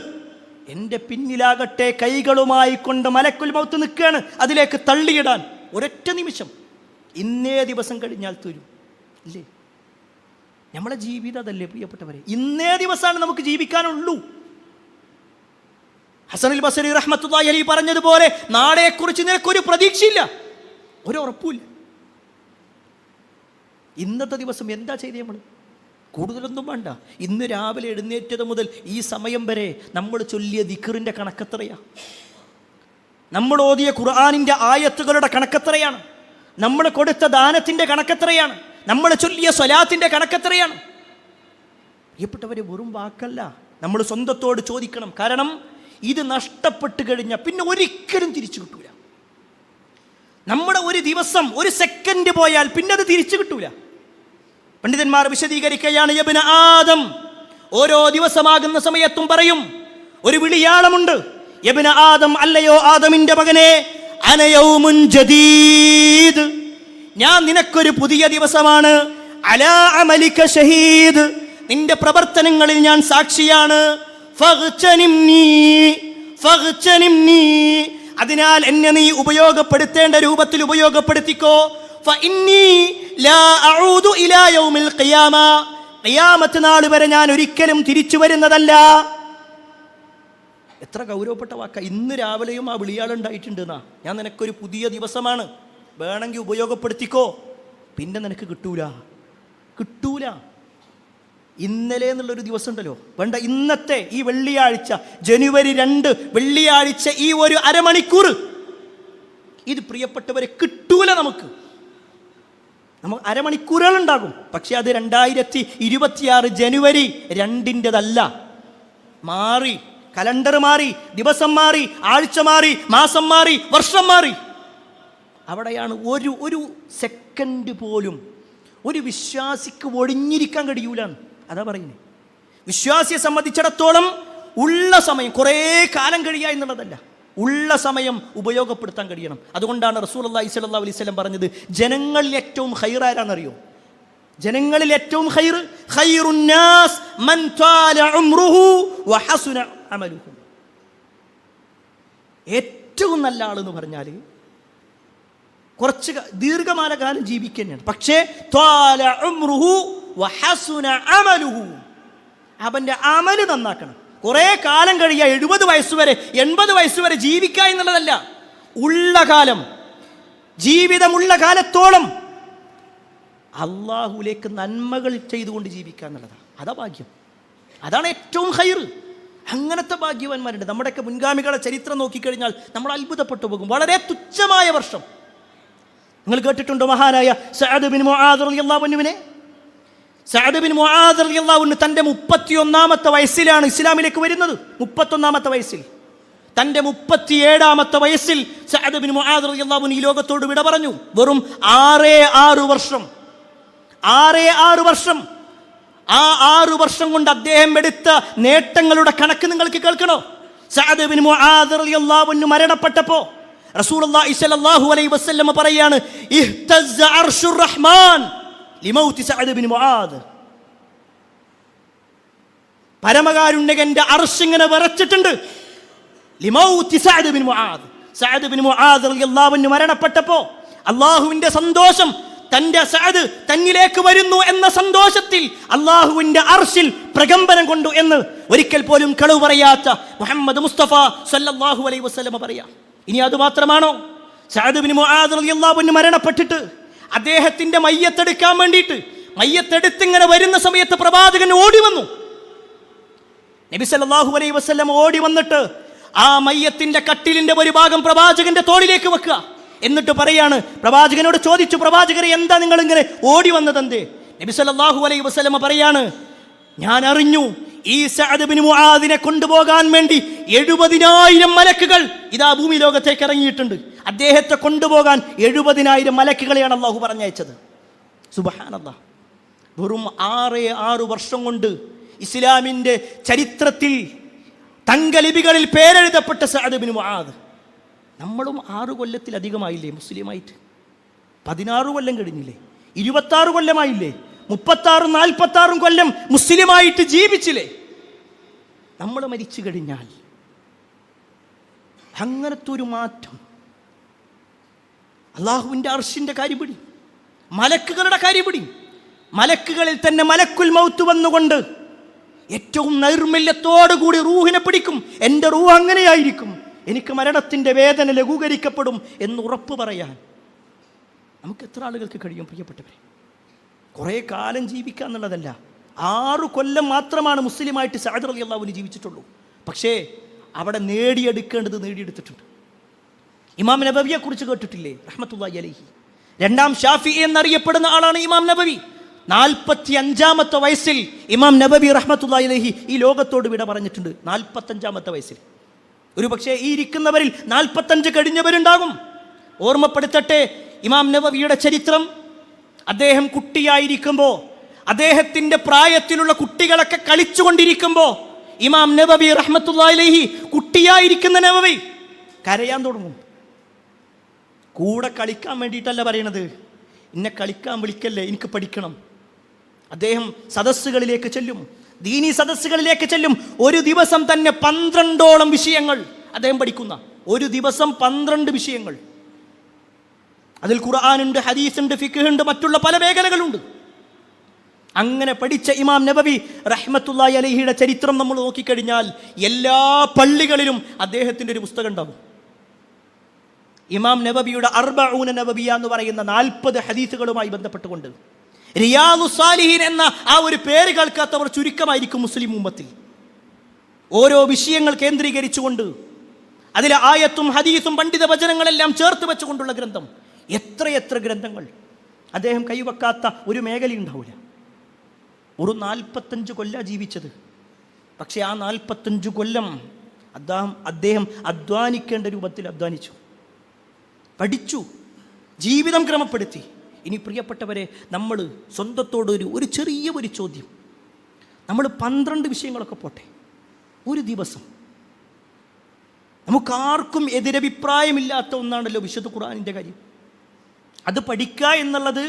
എൻ്റെ പിന്നിലാകട്ടെ കൈകളുമായി കൊണ്ട് മലക്കുൽ മൗത്ത് നിൽക്കുകയാണ് അതിലേക്ക് തള്ളിയിടാൻ. ഒരൊറ്റ നിമിഷം, ഇന്നേ ദിവസം കഴിഞ്ഞാൽ തീരും. ഇല്ലേ? നമ്മളെ ജീവിതം അതല്ലേ പ്രിയപ്പെട്ടവരെ? ഇന്നേ ദിവസമാണ് നമുക്ക് ജീവിക്കാനുള്ളൂ. ഹസനുൽ ബസരി റഹ്മത്തുള്ളാഹി അലൈഹി പറഞ്ഞതുപോലെ നാളെക്കുറിച്ച് നിനക്കൊരു പ്രതീക്ഷയില്ല, ഒരു ഉറപ്പുമില്ല. ഇന്നത്തെ ദിവസം എന്താ ചെയ്തേ? നമ്മൾ കൂടുതലൊന്നും വേണ്ട. ഇന്ന് രാവിലെ എഴുന്നേറ്റത് മുതൽ ഈ സമയം വരെ നമ്മൾ ചൊല്ലിയ ദിക്റിൻ്റെ കണക്കെത്രയാ? നമ്മൾ ഓതിയ ഖുർആനിൻ്റെ ആയത്തുകളുടെ കണക്കെത്രയാണ്? നമ്മൾ കൊടുത്ത ദാനത്തിൻ്റെ കണക്കെത്രയാണ്? നമ്മൾ ചൊല്ലിയ സ്വലാത്തിൻ്റെ കണക്കെത്രയാണ്? പ്രിയപ്പെട്ടവരെ, വെറും വാക്കല്ല, നമ്മൾ സ്വന്തത്തോട് ചോദിക്കണം. കാരണം ഇത് നഷ്ടപ്പെട്ട് കഴിഞ്ഞാൽ പിന്നെ ഒരിക്കലും തിരിച്ചു കിട്ടൂല. നമ്മുടെ ഒരു ദിവസം, ഒരു സെക്കൻഡ് പോയാൽ പിന്നെ അത് തിരിച്ചു കിട്ടൂല. പണ്ഡിതന്മാർ വിശദീകരിക്കുകയാണ്, യബ്ന ആദം, ഓരോ ദിവസമാകുന്ന സമയത്തും പറയും ഒരു വിളിയാളമുണ്ട്. യബ്ന ആദം, അല്ലയോ ആദമിന്റെ മകനെ, അന യൗമുൻ ജദീദ്, ഞാൻ നിനക്കൊരു പുതിയ ദിവസമാണ്. അലാ അമലിക ഷഹീദ്, നിന്റെ പ്രവർത്തനങ്ങളിൽ ഞാൻ സാക്ഷിയാണ്. ഫഗ്തനിംനി, അതിനാൽ എന്നെ നീ ഉപയോഗപ്പെടുത്തേണ്ട രൂപത്തിൽ ഉപയോഗപ്പെടുത്തിക്കോ. ഫഇന്നി ലാ അഊദു ഇലാ യൗമിൽ ഖിയാമ, ഖിയാമത്ത് നാൾ വരെ ഞാൻ ഒരിക്കലും തിരിച്ചു വരുന്നതല്ല. എത്ര ഗൗരവപ്പെട്ട വാക്ക! ഇന്ന് രാവിലെയും ആ വിളിയാളുണ്ടായിട്ടുണ്ട് എന്നാ, ഞാൻ നിനക്കൊരു പുതിയ ദിവസമാണ്, വേണമെങ്കിൽ ഉപയോഗപ്പെടുത്തിക്കോ, പിന്നെ നിനക്ക് കിട്ടൂല. ഇന്നലെ എന്നുള്ളൊരു ദിവസം ഉണ്ടല്ലോ, വേണ്ട, ഇന്നത്തെ ഈ വെള്ളിയാഴ്ച, ജനുവരി 2 വെള്ളിയാഴ്ച, ഈ ഒരു അരമണിക്കൂർ, ഇത് പ്രിയപ്പെട്ടവരെ കിട്ടൂല. നമുക്ക് അരമണിക്കൂറുകൾ ഉണ്ടാകും, പക്ഷെ അത് 2026 ജനുവരി 2 മാറി. കലണ്ടർ മാറി, ദിവസം മാറി, ആഴ്ച മാറി, മാസം മാറി, വർഷം മാറി. അവിടെയാണ് ഒരു സെക്കൻഡ് പോലും ഒരു വിശ്വാസിക്ക് ഒഴിഞ്ഞിരിക്കാൻ കഴിയൂല. അതാ പറയുന്നത്. വിശ്വാസിയെ സംബന്ധിച്ചിടത്തോളം ഉള്ള സമയം കുറേ കാലം കഴിയുക എന്നുള്ളതല്ല, ഉള്ള സമയം ഉപയോഗപ്പെടുത്താൻ കഴിയണം. അതുകൊണ്ടാണ് റസൂലുള്ളാഹി സ്വല്ലല്ലാഹു അലൈഹി വസല്ലം പറഞ്ഞത്, ജനങ്ങളിൽ ഏറ്റവും ഖൈർ ആരാണെന്നറിയോ? ജനങ്ങളിൽ ഏറ്റവും ഖൈറുന്നാസ് മൻ ത്വാല ഉംറുഹു വഹസുന അമലുഹു. ഏറ്റവും നല്ല ആളെന്ന് പറഞ്ഞാൽ കുറച്ച് ദീർഘമായ കാലം ജീവിക്കുന്നതാണ്, പക്ഷേ ത്വാല ഉംറുഹു വഹസുന അമലുഹു, അവൻ്റെ അമല് നന്നാക്കണം. കുറേ കാലം കഴിയുക, 70 വയസ്സുവരെ 80 വയസ്സുവരെ ജീവിക്കുക എന്നുള്ളതല്ല, ഉള്ള കാലം, ജീവിതമുള്ള കാലത്തോളം അള്ളാഹുലേക്ക് നന്മകൾ ചെയ്തുകൊണ്ട് ജീവിക്കുക എന്നുള്ളതാണ്. അതാ ഭാഗ്യം, അതാണ് ഏറ്റവും ഖൈർ. അങ്ങനത്തെ ഭാഗ്യവാന്മാരുണ്ട്. നമ്മുടെയൊക്കെ മുൻഗാമികളെ ചരിത്രം നോക്കിക്കഴിഞ്ഞാൽ നമ്മൾ അത്ഭുതപ്പെട്ടു പോകും. വളരെ തുച്ഛമായ വർഷം. നിങ്ങൾ കേട്ടിട്ടുണ്ടോ മഹാനായ സഅദ് ബിൻ മുആദ് റളിയല്ലാഹു അൻഹുവിനെ? സഅദ് ബിൻ മുആദ് റളിയല്ലാഹു അൻഹു തൻ്റെ 31ാമത്തെ വയസ്സിലാണ് ഇസ്ലാമിലേക്ക് വരുന്നത്. 31ാമത്തെ വയസ്സിൽ, തൻ്റെ 37ാമത്തെ വയസ്സിൽ സഅദ് ബിൻ മുആദ് റളിയല്ലാഹു അൻഹു ഈ ലോകത്തോട് വിട പറഞ്ഞു. വെറും 6 വർഷം. ആ 6 വർഷം കൊണ്ട് അദ്ദേഹം എടുത്ത നേട്ടങ്ങളുടെ കണക്ക് നിങ്ങൾക്ക് കേൾക്കണോ? സഅദ് ബിൻ മുആദ് റളിയല്ലാഹു അൻഹു മരണപ്പെട്ടപ്പോൾ റസൂലുള്ളാഹി സ്വല്ലല്ലാഹു അലൈഹി വസല്ലം പറയാണ്, ഇഹ്തസ്സ അർശുർ റഹ്മാൻ ലിമൗതി സഅദ് ബിൻ മുആദ്. പരമകാരുണ്യകന്റെ അർശ് ഇങ്ങനെ വിറച്ചിട്ടുണ്ട്. ലിമൗതി Saad bin Muadh. Saad bin Muadh റളിയല്ലാഹു അൻഹു മരണപ്പെട്ടപ്പോൾ അല്ലാഹുവിന്റെ സന്തോഷം, തന്റെ സഅദ് തന്നിലേക്ക് വരുന്നു എന്ന സന്തോഷത്തിൽ അല്ലാഹുവിന്റെ അർശിൽ പ്രകമ്പനം കൊണ്ടു എന്ന് ഒരിക്കൽ പോലും കളവ് പറയാത്ത മുഹമ്മദ് മുസ്തഫ സല്ലല്ലാഹു അലൈഹി വസല്ലം പറയാം. ഇനി അത് മാത്രമാണോ? സഅദ് ബിൻ മുആദ് റളിയല്ലാഹു അൻഹു മരണപ്പെട്ടിട്ട് അദ്ദേഹത്തിന്റെ മയ്യത്തെടുക്കാൻ വേണ്ടിയിട്ട് മയ്യത്തെടുത്തിങ്ങനെ വരുന്ന സമയത്ത് പ്രവാചകൻ ഓടി വന്നു. നബി സല്ലല്ലാഹു അലൈഹി വസല്ലം ഓടി വന്നിട്ട് ആ മയ്യത്തിന്റെ കട്ടിലിന്റെ ഒരു ഭാഗം പ്രവാചകന്റെ തോളിലേക്ക് വെക്കുക. എന്നിട്ട് പറയാണ്, പ്രവാചകനോട് ചോദിച്ചു, പ്രവാചകരെ എന്താ നിങ്ങൾ ഇങ്ങനെ ഓടി വന്നതെന്തേ? നബി സല്ലല്ലാഹു അലൈഹി വസല്ലം പറയാണ്, ഞാൻ അറിഞ്ഞു ഈ സഅദ് ബിൻ മുആദിനെ കൊണ്ടുപോകാൻ വേണ്ടി 70,000 മലക്കുകൾ ഇതാ ഭൂമി ലോകത്തേക്ക് ഇറങ്ങിയിട്ടുണ്ട്. അദ്ദേഹത്തെ കൊണ്ടുപോകാൻ 70,000 മലക്കുകളെയാണ് അല്ലാഹു പറഞ്ഞയച്ചത്. സുബ്ഹാനല്ലാഹ്. വെറും 6 വർഷം കൊണ്ട് ഇസ്ലാമിൻ്റെ ചരിത്രത്തിൽ തങ്കലിപികളിൽ പേരെഴുതപ്പെട്ട സഅദ് ബിൻ മുആദ്. നമ്മളും 6 കൊല്ലത്തിലധികമായില്ലേ മുസ്ലിമായിട്ട്? 16 കൊല്ലം കഴിഞ്ഞില്ലേ? 26 കൊല്ലമായില്ലേ? 36-46 കൊല്ലം മുസ്ലിമായിട്ട് ജീവിച്ചില്ലേ? നമ്മൾ മരിച്ചു കഴിഞ്ഞാൽ അങ്ങനത്തെ ഒരു മാറ്റം. അള്ളാഹുവിൻ്റെ അർശിൻ്റെ കാര്യപിടി, മലക്കുകളുടെ കാര്യപിടി. മലക്കുകളിൽ തന്നെ മലക്കുൽ മൗത്ത് വന്നുകൊണ്ട് ഏറ്റവും നൈർമല്യത്തോടു കൂടി റൂഹിനെ പിടിക്കും. എൻ്റെ റൂഹ് അങ്ങനെയായിരിക്കും, എനിക്ക് മരണത്തിൻ്റെ വേദന ലഘൂകരിക്കപ്പെടും എന്ന് ഉറപ്പ് പറയാൻ നമുക്ക് എത്ര ആളുകൾക്ക് കഴിയും? പ്രിയപ്പെട്ടവരെ, കുറേ കാലം ജീവിക്കുക എന്നുള്ളതല്ല. 6 കൊല്ലം മാത്രമാണ് മുസ്ലിമായിട്ട് സഅദ് റളിയല്ലാഹു അൻഹു ജീവിച്ചിട്ടുള്ളൂ. പക്ഷേ അവിടെ നേടിയെടുത്തിട്ടുണ്ട്. ഇമാം നബവിയെ കുറിച്ച് കേട്ടിട്ടില്ലേ? റഹ്മത്തുള്ളാഹി അലൈഹി. 2ാം ഷാഫിഈ എന്നറിയപ്പെടുന്ന ആളാണ് ഇമാം നബവി. 45ാമത്തെ വയസ്സിൽ ഇമാം നബവി റഹ്മത്തുള്ളാഹി അലൈഹി ഈ ലോകത്തോട് വിട പറഞ്ഞിട്ടുണ്ട്. 45ാമത്തെ വയസ്സിൽ. ഒരു പക്ഷേ ഈ ഇരിക്കുന്നവരിൽ 45 കഴിഞ്ഞവരുണ്ടാകും. ഓർമ്മപ്പെടുത്തട്ടെ ഇമാം നബവിയുടെ ചരിത്രം. അദ്ദേഹം കുട്ടിയായിരിക്കുമ്പോൾ, അദ്ദേഹത്തിൻ്റെ പ്രായത്തിലുള്ള കുട്ടികളൊക്കെ കളിച്ചുകൊണ്ടിരിക്കുമ്പോൾ ഇമാം നബവി റഹ്മത്തുള്ളാഹി അലൈഹി, കുട്ടിയായിരിക്കുന്ന നബവി കരയാൻ തുടങ്ങും. കൂടെ കളിക്കാൻ വേണ്ടിയിട്ടല്ല പറയണത്, എന്നെ കളിക്കാൻ വിളിക്കല്ലേ, എനിക്ക് പഠിക്കണം. അദ്ദേഹം സദസ്സുകളിലേക്ക് ചെല്ലും, ദീനി സദസ്സുകളിലേക്ക് ചെല്ലും. ഒരു ദിവസം തന്നെ 12ഓളം വിഷയങ്ങൾ അദ്ദേഹം പഠിക്കുന്ന. ഒരു ദിവസം 12 വിഷയങ്ങൾ. അതിൽ ഖുർആനുണ്ട്, ഹദീസുണ്ട്, ഫിഖ്ഹുണ്ട്, മറ്റുള്ള പല മേഖലകളുണ്ട്. അങ്ങനെ പഠിച്ച ഇമാം നബവി റഹ്മത്തുള്ളാഹി അലൈഹിയുടെ ചരിത്രം നമ്മൾ നോക്കിക്കഴിഞ്ഞാൽ എല്ലാ പള്ളികളിലും അദ്ദേഹത്തിൻ്റെ ഒരു പുസ്തകം ഉണ്ടാകും. ഇമാം നബവിയുടെ 40 നബവിയ എന്ന് പറയുന്ന 40 ഹദീസുകളുമായി ബന്ധപ്പെട്ടുകൊണ്ട് റിയാദുസ് സാലിഹീൻ എന്ന ആ ഒരു പേര് കേൾക്കാത്തവർ ചുരുക്കമായിരിക്കും മുസ്ലിം ഉമ്മത്തിൽ. ഓരോ വിഷയങ്ങൾ കേന്ദ്രീകരിച്ചുകൊണ്ട് അതിലെ ആയത്തും ഹദീസും പണ്ഡിത വചനങ്ങളെല്ലാം ചേർത്ത് വെച്ചുകൊണ്ടുള്ള ഗ്രന്ഥം. എത്രയെത്ര ഗ്രന്ഥങ്ങൾ! അദ്ദേഹം കൈവെക്കാത്ത ഒരു മേഖലയുണ്ടാവില്ല. ഒരു 45 കൊല്ലം ജീവിച്ചത്. പക്ഷേ ആ 45 കൊല്ലം അദ്ദേഹം അധ്വാനിക്കേണ്ട രൂപത്തിൽ അധ്വാനിച്ചു, പഠിച്ചു, ജീവിതം ക്രമപ്പെടുത്തി. ഇനി പ്രിയപ്പെട്ടവരെ, നമ്മൾ സ്വന്തത്തോട് ഒരു ചെറിയ ചോദ്യം, നമ്മൾ 12 വിഷയങ്ങളൊക്കെ പോട്ടെ, ഒരു ദിവസം നമുക്കാർക്കും എതിരഭിപ്രായമില്ലാത്ത ഒന്നാണല്ലോ വിശുദ്ധ ഖുർആനിൻ്റെ കാര്യം. അത് പഠിക്കുക എന്നുള്ളത്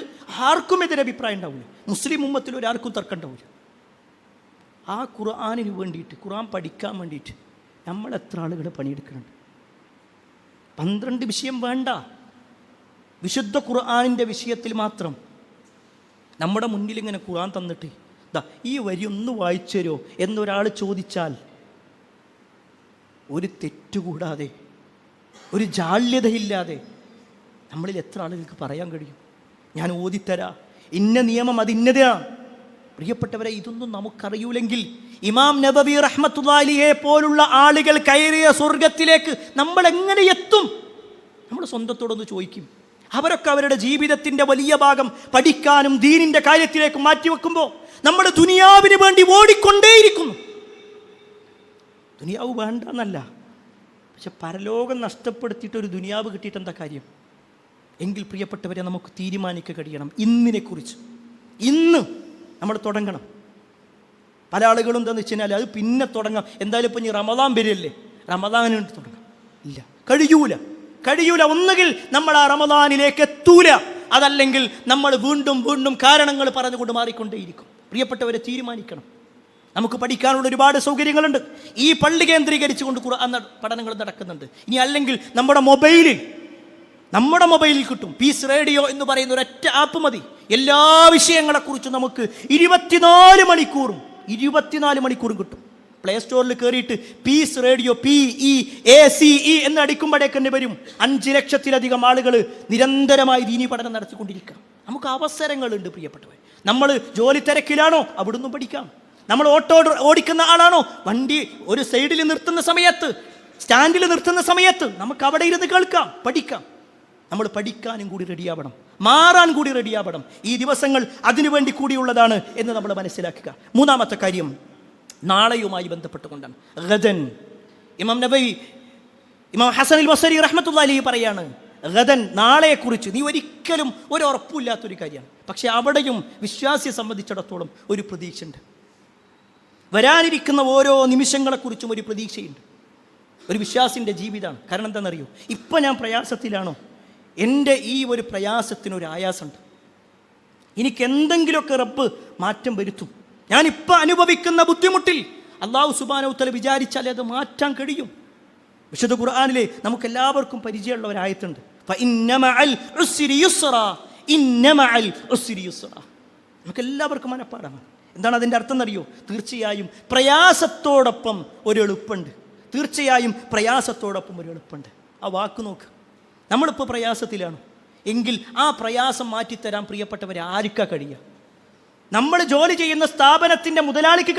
ആർക്കും എതിരഭിപ്രായം ഉണ്ടാവില്ല. മുസ്ലിം ഉമ്മത്തിൽ ഒരാൾക്കും തർക്കം ഉണ്ടാവില്ല. ആ ഖുർആനിന് വേണ്ടിയിട്ട്, ഖുർആൻ പഠിക്കാൻ വേണ്ടിയിട്ട് നമ്മൾ എത്ര ആളുകൾ പണിയെടുക്കുന്നുണ്ട്? 12 വിഷയം വേണ്ട, വിശുദ്ധ ഖുർആനിൻ്റെ വിഷയത്തിൽ മാത്രം നമ്മുടെ മുന്നിൽ ഇങ്ങനെ ഖുർആൻ തന്നിട്ട് ഈ വരി ഒന്ന് വായിച്ചു തരുമോ എന്നൊരാൾ ചോദിച്ചാൽ ഒരു തെറ്റുകൂടാതെ, ഒരു ജാള്യതയില്ലാതെ നമ്മളിൽ എത്ര ആളുകൾക്ക് പറയാൻ കഴിയും, ഞാൻ ഓതിത്തരാ, ഇന്ന നിയമം അതിന്നതാണ്. പ്രിയപ്പെട്ടവരെ, ഇതൊന്നും നമുക്കറിയൂലെങ്കിൽ ഇമാം നബവി റഹ്മത്തുള്ളാഹി അലൈഹിയെ പോലുള്ള ആളുകൾ കയറിയ സ്വർഗത്തിലേക്ക് നമ്മൾ എങ്ങനെ എത്തും? നമ്മൾ സ്വന്തത്തോടൊന്ന് ചോദിക്കും. അവരൊക്കെ അവരുടെ ജീവിതത്തിൻ്റെ വലിയ ഭാഗം പഠിക്കാനും ദീനിൻ്റെ കാര്യത്തിലേക്ക് മാറ്റിവെക്കുമ്പോൾ നമ്മൾ ദുനിയാവിന് വേണ്ടി ഓടിക്കൊണ്ടേയിരിക്കുന്നു. ദുനിയാവ് വേണ്ട എന്നല്ല, പക്ഷെ പരലോകം നഷ്ടപ്പെടുത്തിയിട്ടൊരു ദുനിയാവ് കിട്ടിയിട്ട് എന്താ കാര്യം? എങ്കിൽ പ്രിയപ്പെട്ടവരെ, നമുക്ക് തീരുമാനിക്കുക കഴിയണം ഇന്നിനെക്കുറിച്ച്. ഇന്ന് നമ്മൾ തുടങ്ങണം. പല ആളുകളും എന്താണെന്ന് വെച്ച് കഴിഞ്ഞാൽ അത് പിന്നെ തുടങ്ങാം, എന്തായാലും ഇപ്പം ഇനി റമദാൻ വരില്ലേ, റമദാന് വേണ്ടി തുടങ്ങാം. ഇല്ല, കഴിയൂല. ഒന്നുകിൽ നമ്മൾ ആ റമദാനിലേക്ക് എത്തൂല, അതല്ലെങ്കിൽ നമ്മൾ വീണ്ടും കാരണങ്ങൾ പറഞ്ഞുകൊണ്ട് മാറിക്കൊണ്ടേയിരിക്കും. പ്രിയപ്പെട്ടവരെ, തീരുമാനിക്കണം. നമുക്ക് പഠിക്കാനുള്ള ഒരുപാട് സൗകര്യങ്ങളുണ്ട്. ഈ പള്ളി കേന്ദ്രീകരിച്ചുകൊണ്ട് ഖുർആൻ പഠനങ്ങൾ നടക്കുന്നുണ്ട്. ഇനി അല്ലെങ്കിൽ നമ്മുടെ മൊബൈലിൽ കിട്ടും. പീസ് റേഡിയോ എന്ന് പറയുന്ന ഒരൊറ്റ ആപ്പ് മതി. എല്ലാ വിഷയങ്ങളെക്കുറിച്ചും നമുക്ക് 24 മണിക്കൂറും കിട്ടും. പ്ലേ സ്റ്റോറിൽ കയറിയിട്ട് പീസ് റേഡിയോ PEACE എന്ന് അടിക്കുമ്പോഴേക്ക് തന്നെ വരും. 5 ലക്ഷത്തിലധികം ആളുകൾ നിരന്തരമായി ദീനി പഠനം നടത്തിക്കൊണ്ടിരിക്കുക. നമുക്ക് അവസരങ്ങളുണ്ട് പ്രിയപ്പെട്ടവർ. നമ്മൾ ജോലി തിരക്കിലാണോ, അവിടുന്ന് പഠിക്കാം. നമ്മൾ ഓട്ടോ ഓടിക്കുന്ന ആളാണോ, വണ്ടി ഒരു സൈഡിൽ നിർത്തുന്ന സമയത്ത്, സ്റ്റാൻഡിൽ നിർത്തുന്ന സമയത്ത് നമുക്ക് അവിടെ ഇരുന്ന് കേൾക്കാം, പഠിക്കാം. നമ്മൾ പഠിക്കാനും കൂടി റെഡിയാവണം, മാറാൻ കൂടി റെഡിയാവണം. ഈ ദിവസങ്ങൾ അതിനുവേണ്ടി കൂടിയുള്ളതാണ് എന്ന് നമ്മൾ മനസ്സിലാക്കുക. മൂന്നാമത്തെ കാര്യം നാളെയുമായി ബന്ധപ്പെട്ടുകൊണ്ടാണ്. ഗദൻ, ഇമാം ഹസൻ അൽ ബസരി റഹ്മത്തുള്ളാഹി അലൈഹി പറയാണ്, ഗദൻ, നാളെക്കുറിച്ച് നീ ഒരിക്കലും ഒരു ഉറപ്പില്ലാത്തൊരു കാര്യമാണ്. പക്ഷെ അവിടെയും വിശ്വാസിയെ സംബന്ധിച്ചിടത്തോളം ഒരു പ്രതീക്ഷയുണ്ട്. വരാനിരിക്കുന്ന ഓരോ നിമിഷങ്ങളെക്കുറിച്ചും ഒരു പ്രതീക്ഷയുണ്ട്. ഒരു വിശ്വാസിൻ്റെ ജീവിതമാണ്. കാരണം എന്താണെന്നറിയോ, ഇപ്പം ഞാൻ പ്രയാസത്തിലാണോ, എൻ്റെ ഈ ഒരു പ്രയാസത്തിനൊരു ആയാസമുണ്ട്. എനിക്ക് എന്തെങ്കിലുമൊക്കെ റബ്ബ് മാറ്റം വരുത്തും. ഞാനിപ്പോൾ അനുഭവിക്കുന്ന ബുദ്ധിമുട്ടിൽ അല്ലാഹു സുബ്ഹാനഹു തആല വിചാരിച്ചാൽ അത് മാറ്റാൻ കഴിയും. വിശുദ്ധ ഖുർആനിലെ നമുക്കെല്ലാവർക്കും പരിചയമുള്ള ഒരായത്തുണ്ട്, ഫഇന്ന മഅൽ ഉസ്രി യുസ്റാ, ഇന്ന മഅൽ ഉസ്രി യുസ്റാ. നമുക്കെല്ലാവർക്കും മനപ്പാടാണ്. എന്താണ് അതിൻ്റെ അർത്ഥം എന്നറിയോ? തീർച്ചയായും പ്രയാസത്തോടൊപ്പം ഒരു എളുപ്പമുണ്ട്. ആ വാക്ക് നോക്ക്. നമ്മളിപ്പോൾ പ്രയാസത്തിലാണ് എങ്കിൽ ആ പ്രയാസം മാറ്റിത്തരാൻ പ്രിയപ്പെട്ടവരെ ആർക്കാ കഴിയുക? നമ്മൾ ജോലി ചെയ്യുന്ന സ്ഥാപനത്തിൻ്റെ മുതലാളിക്ക്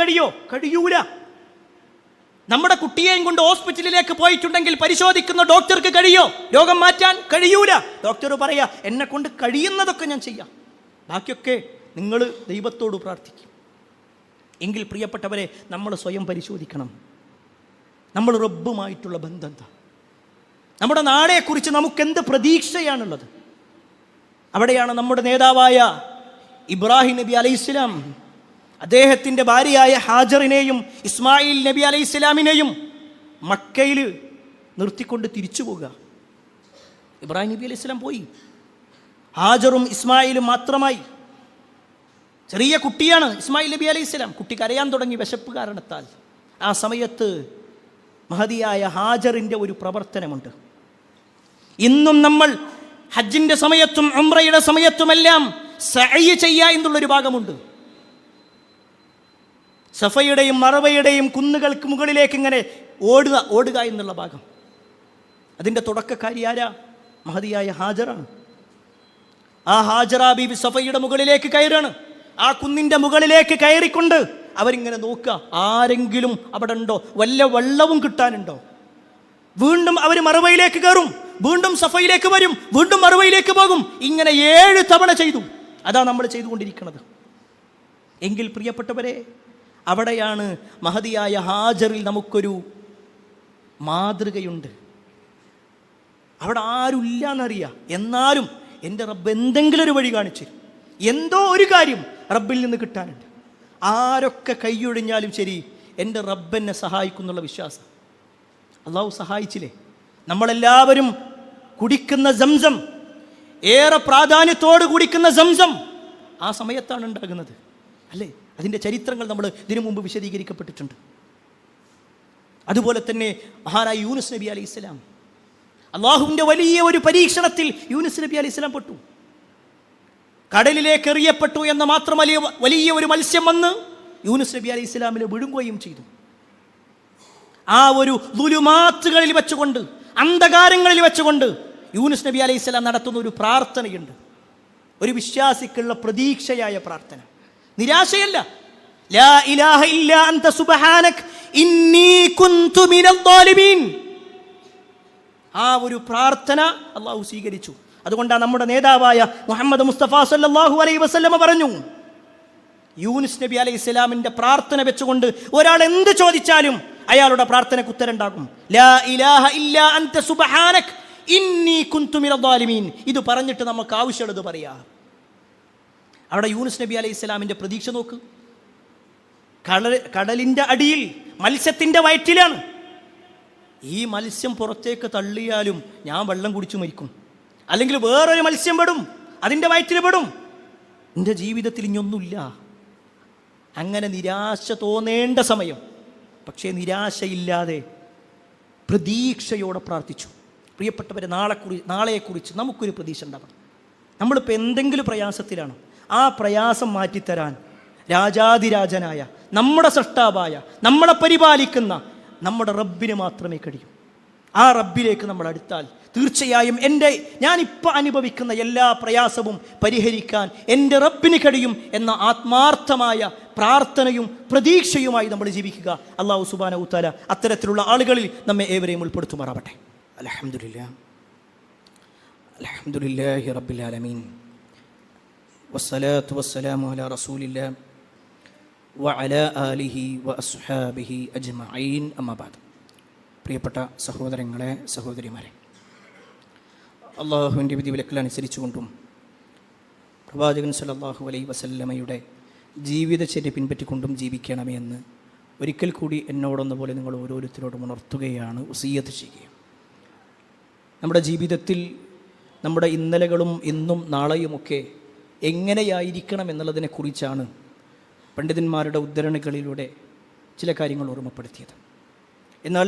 കഴിയൂല. നമ്മുടെ കുട്ടിയെയും കൊണ്ട് ഹോസ്പിറ്റലിലേക്ക് പോയിട്ടുണ്ടെങ്കിൽ പരിശോധിക്കുന്ന ഡോക്ടർക്ക് രോഗം മാറ്റാൻ കഴിയൂല. ഡോക്ടർ പറയാ, എന്നെ കൊണ്ട് കഴിയുന്നതൊക്കെ ഞാൻ ചെയ്യാം, ബാക്കിയൊക്കെ നിങ്ങൾ ദൈവത്തോട് പ്രാർത്ഥിക്കും. എങ്കിൽ പ്രിയപ്പെട്ടവരെ, നമ്മൾ സ്വയം പരിശോധിക്കണം. നമ്മൾ റബ്ബുമായിട്ടുള്ള ബന്ധം എന്താ? നമ്മുടെ നാളെക്കുറിച്ച് നമുക്കെന്ത് പ്രതീക്ഷയാണുള്ളത്? അവിടെയാണ് നമ്മുടെ നേതാവായ ഇബ്രാഹിം നബി അലൈഹിസ്സലാം അദ്ദേഹത്തിൻ്റെ ഭാര്യയായ ഹാജറിനെയും ഇസ്മായിൽ നബി അലൈഹിസ്സലാമിനെയും മക്കയിൽ നിർത്തിക്കൊണ്ട് തിരിച്ചു പോകുക. ഇബ്രാഹിം നബി അലൈഹിസ്സലാം പോയി, ഹാജറും ഇസ്മായിലും മാത്രമായി. ചെറിയ കുട്ടിയാണ് ഇസ്മായിൽ നബി അലൈഹിസ്സലാം. കുട്ടി കരയാൻ തുടങ്ങി വിശപ്പ് കാരണത്താൽ. ആ സമയത്ത് മഹദിയായ ഹാജറിൻ്റെ ഒരു പ്രവർത്തനമുണ്ട്. ഇന്നും നമ്മൾ ഹജ്ജിൻ്റെ സമയത്തും ഉംറയുടെ സമയത്തുമെല്ലാം സഅയ് ചെയ്യുക എന്നുള്ളൊരു ഭാഗമുണ്ട്. സഫയുടെയും മറവയുടെയും കുന്നുകൾക്ക് മുകളിലേക്ക് ഇങ്ങനെ ഓടുക എന്നുള്ള ഭാഗം. അതിൻ്റെ തുടക്കക്കാരി ആരാ? മഹദിയായ ഹാജറാണ്. ആ ഹാജറ ബീബി സഫയുടെ മുകളിലേക്ക് കയറാണ്. ആ കുന്നിൻ്റെ മുകളിലേക്ക് കയറിക്കൊണ്ട് അവരിങ്ങനെ നോക്കുക, ആരെങ്കിലും അവിടെ ഉണ്ടോ, വല്ല വെള്ളവും കിട്ടാനുണ്ടോ. വീണ്ടും അവർ മറവയിലേക്ക് കയറും, വീണ്ടും സഫയിലേക്ക് വരും, വീണ്ടും മറവയിലേക്ക് പോകും. ഇങ്ങനെ 7 തവണ ചെയ്തു. അതാ നമ്മൾ ചെയ്തുകൊണ്ടിരിക്കുന്നത്. എങ്കിൽ പ്രിയപ്പെട്ടവരെ, അവിടെയാണ് മഹദിയായ ഹാജറിൽ നമുക്കൊരു മാതൃകയുണ്ട്. അവിടെ ആരുമില്ല എന്നറിയാം, എന്നാലും എൻ്റെ റബ്ബ് എന്തെങ്കിലും ഒരു വഴി കാണിച്ചു, എന്തോ ഒരു കാര്യം റബ്ബിൽ നിന്ന് കിട്ടാനുണ്ട്. ആരൊക്കെ കൈയൊഴിഞ്ഞാലും ശരി, എൻ്റെ റബ്ബ് എന്നെ സഹായിക്കുന്നുള്ള വിശ്വാസം. അള്ളാഹു സഹായിച്ചില്ലേ? നമ്മളെല്ലാവരും കുടിക്കുന്ന സംസം, ഏറെ പ്രാധാന്യത്തോട് കുടിക്കുന്ന സംസം ആ സമയത്താണ് ഉണ്ടാകുന്നത്, അല്ലേ? അതിൻ്റെ ചരിത്രങ്ങൾ നമ്മൾ ഇതിനു മുമ്പ് വിശദീകരിക്കപ്പെട്ടിട്ടുണ്ട്. അതുപോലെ തന്നെ മഹാനായ യൂനുസ് നബി അലൈഹി സ്വലാം, അള്ളാഹുവിൻ്റെ വലിയ ഒരു പരീക്ഷണത്തിൽ യൂനുസ് നബി അലൈഹി സ്വലാം പെട്ടു. കടലിലേക്ക് എറിയപ്പെട്ടു എന്ന് മാത്രമല്ല, വലിയ ഒരു മത്സ്യം വന്ന് യൂനുസ് നബി അലൈഹി സ്വലാമിനെ വിഴുങ്ങുകയും ചെയ്തു. ആ ഒരു ദുലുമാത്തുകളിൽ വെച്ചുകൊണ്ട്, അന്ധകാരങ്ങളിൽ വെച്ചുകൊണ്ട് യൂനുസ് നബി അലൈഹി സ്വലാം നടത്തുന്ന ഒരു പ്രാർത്ഥനയുണ്ട്, ഒരു വിശ്വാസിക്കുള്ള പ്രതീക്ഷയായ പ്രാർത്ഥന, നിരാശയല്ല. ലാ ഇലാഹ ഇല്ലാ അൻത സുബ്ഹാനക ഇന്നി കുൻതു മിനൽ ളാലിമീൻ. ആ ഒരു പ്രാർത്ഥന അള്ളാഹു സ്വീകരിച്ചു. അതുകൊണ്ടാണ് നമ്മുടെ നേതാവായ മുഹമ്മദ് മുസ്തഫ സല്ലല്ലാഹു അലൈഹി വസല്ലമ പറഞ്ഞു, യൂനുസ് നബി അലൈഹി സ്വലാമിൻ്റെ പ്രാർത്ഥന വെച്ചുകൊണ്ട് ഒരാൾ എന്ത് ചോദിച്ചാലും അയാളുടെ പ്രാർത്ഥനയ്ക്ക് ഉത്തരം ഉണ്ടാകും. ലാ ഇലാഹ ഇല്ലാ അൻത സുബ്ഹാനക ഇന്നി കുൻതു മിനൽ ളാലിമീൻ. ഇത് പറഞ്ഞിട്ട് നമുക്ക് ആവശ്യമുള്ളത് പറയാം. അവിടെ യൂനുസ് നബി അലൈഹി സ്വലാമിൻ്റെ പ്രതീക്ഷ നോക്ക്. കടലിൻ്റെ അടിയിൽ മത്സ്യത്തിൻ്റെ വയറ്റിലാണ്. ഈ മത്സ്യം പുറത്തേക്ക് തള്ളിയാലും ഞാൻ വെള്ളം കുടിച്ചു മരിക്കും, അല്ലെങ്കിൽ വേറൊരു മത്സ്യം പെടും, അതിൻ്റെ വയറ്റിൽ പെടും, എൻ്റെ ജീവിതത്തിൽ ഇനിയൊന്നുമില്ല. അങ്ങനെ നിരാശ തോന്നേണ്ട സമയം, പക്ഷേ നിരാശയില്ലാതെ പ്രതീക്ഷയോടെ പ്രാർത്ഥിച്ചു. പ്രിയപ്പെട്ടവരെ, നാളെയെക്കുറിച്ച് നമുക്കൊരു പ്രതീക്ഷ ഉണ്ടാവണം. നമ്മളിപ്പോൾ എന്തെങ്കിലും പ്രയാസത്തിലാണ്, ആ പ്രയാസം മാറ്റിത്തരാൻ രാജാതിരാജനായ നമ്മുടെ സൃഷ്ടാവായ നമ്മളെ പരിപാലിക്കുന്ന നമ്മുടെ റബ്ബിന് മാത്രമേ കഴിയൂ. ആ റബ്ബിലേക്ക് നമ്മൾ അടുത്താൽ തീർച്ചയായും ഞാനിപ്പോൾ അനുഭവിക്കുന്ന എല്ലാ പ്രയാസവും പരിഹരിക്കാൻ എൻ്റെ റബ്ബിന് കഴിയും എന്ന ആത്മാർത്ഥമായ പ്രാർത്ഥനയും പ്രതീക്ഷയുമായി നമ്മൾ ജീവിക്കുക. അല്ലാഹു സുബ്ഹാനഹു തആല അത്തരത്തിലുള്ള ആളുകളിൽ നമ്മെ ഏവരെയും ഉൾപ്പെടുത്തുമാറാവട്ടെ. അൽഹംദുലില്ലാഹി റബ്ബിൽ ആലമീൻ വസ്സലാത്തു വസ്സലാമു അലാ റസൂലില്ലാഹ് വഅലാ ആലിഹി വഅസ്ഹാബിഹി അജ്മഈൻ. അമ്മാ ബഅദ്. പ്രിയപ്പെട്ട സഹോദരങ്ങളെ, സഹോദരിമാരെ, അള്ളാഹുവിൻ്റെ വിധിവിലക്കുകൾ അനുസരിച്ചുകൊണ്ടും പ്രവാചകൻ സല്ലല്ലാഹു അലൈഹി വസല്ലമയുടെ ജീവിതചര്യ പിൻപറ്റിക്കൊണ്ടും ജീവിക്കണമേ എന്ന് ഒരിക്കൽ കൂടി എന്നോടൊന്നുപോലെ നിങ്ങൾ ഓരോരുത്തരോടും ഉണർത്തുകയാണ്, വസിയ്യത്ത് ചെയ്യുക. നമ്മുടെ ജീവിതത്തിൽ നമ്മുടെ ഇന്നലകളും ഇന്നും നാളെയുമൊക്കെ എങ്ങനെയായിരിക്കണം എന്നുള്ളതിനെക്കുറിച്ചാണ് പണ്ഡിതന്മാരുടെ ഉദ്ധരണികളിലൂടെ ചില കാര്യങ്ങൾ ഓർമ്മപ്പെടുത്തിയത്. എന്നാൽ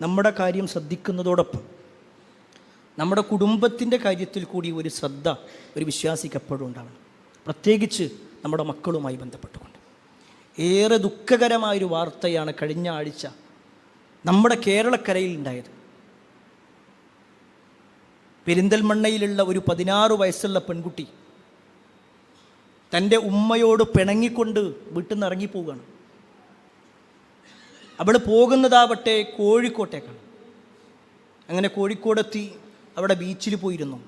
നമ്മുടെ കാര്യം ശ്രദ്ധിക്കുന്നതോടൊപ്പം നമ്മുടെ കുടുംബത്തിൻ്റെ കാര്യത്തിൽ കൂടി ഒരു ശ്രദ്ധ ഒരു വിശ്വാസിക്ക് എപ്പോഴും ഉണ്ടാവണം, പ്രത്യേകിച്ച് നമ്മുടെ മക്കളുമായി ബന്ധപ്പെട്ടുകൊണ്ട്. ഏറെ ദുഃഖകരമായൊരു വാർത്തയാണ് കഴിഞ്ഞ ആഴ്ച നമ്മുടെ കേരളക്കരയിൽ ഉണ്ടായത്. പെരിന്തൽമണ്ണയിലുള്ള ഒരു 16 വയസ്സുള്ള പെൺകുട്ടി തൻ്റെ ഉമ്മയോട് പിണങ്ങിക്കൊണ്ട് വീട്ടിൽ നിന്ന് ഇറങ്ങിപ്പോവുകയാണ്. അവൾ പോകുന്നതാവട്ടെ കോഴിക്കോട്ടേക്കാണ്. അങ്ങനെ കോഴിക്കോടെത്തി അവിടെ ബീച്ചിൽ പോയിരുന്നു.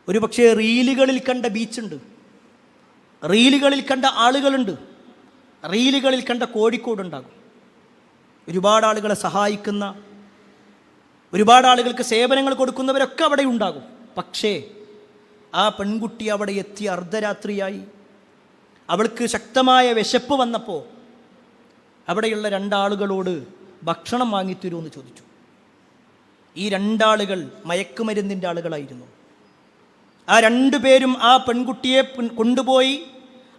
ഒരു പക്ഷേ റീലുകളിൽ കണ്ട ബീച്ചുണ്ട്, റീലുകളിൽ കണ്ട ആളുകളുണ്ട്, റീലുകളിൽ കണ്ട കോഴിക്കോടുണ്ടാകും. ഒരുപാട് ആളുകളെ സഹായിക്കുന്ന, ഒരുപാട് ആളുകൾക്ക് സേവനങ്ങൾ കൊടുക്കുന്നവരൊക്കെ അവിടെ ഉണ്ടാകും. പക്ഷേ ആ പെൺകുട്ടി അവിടെ എത്തി അർദ്ധരാത്രിയായി. അവൾക്ക് ശക്തമായ വിശപ്പ് വന്നപ്പോൾ അവിടെയുള്ള 2 ആളുകളോട് ഭക്ഷണം വാങ്ങിത്തരുമെന്ന് ചോദിച്ചു. ഈ 2 ആളുകൾ മയക്കുമരുന്നിൻ്റെ ആളുകളായിരുന്നു. ആ 2 പേരും ആ പെൺകുട്ടിയെ കൊണ്ടുപോയി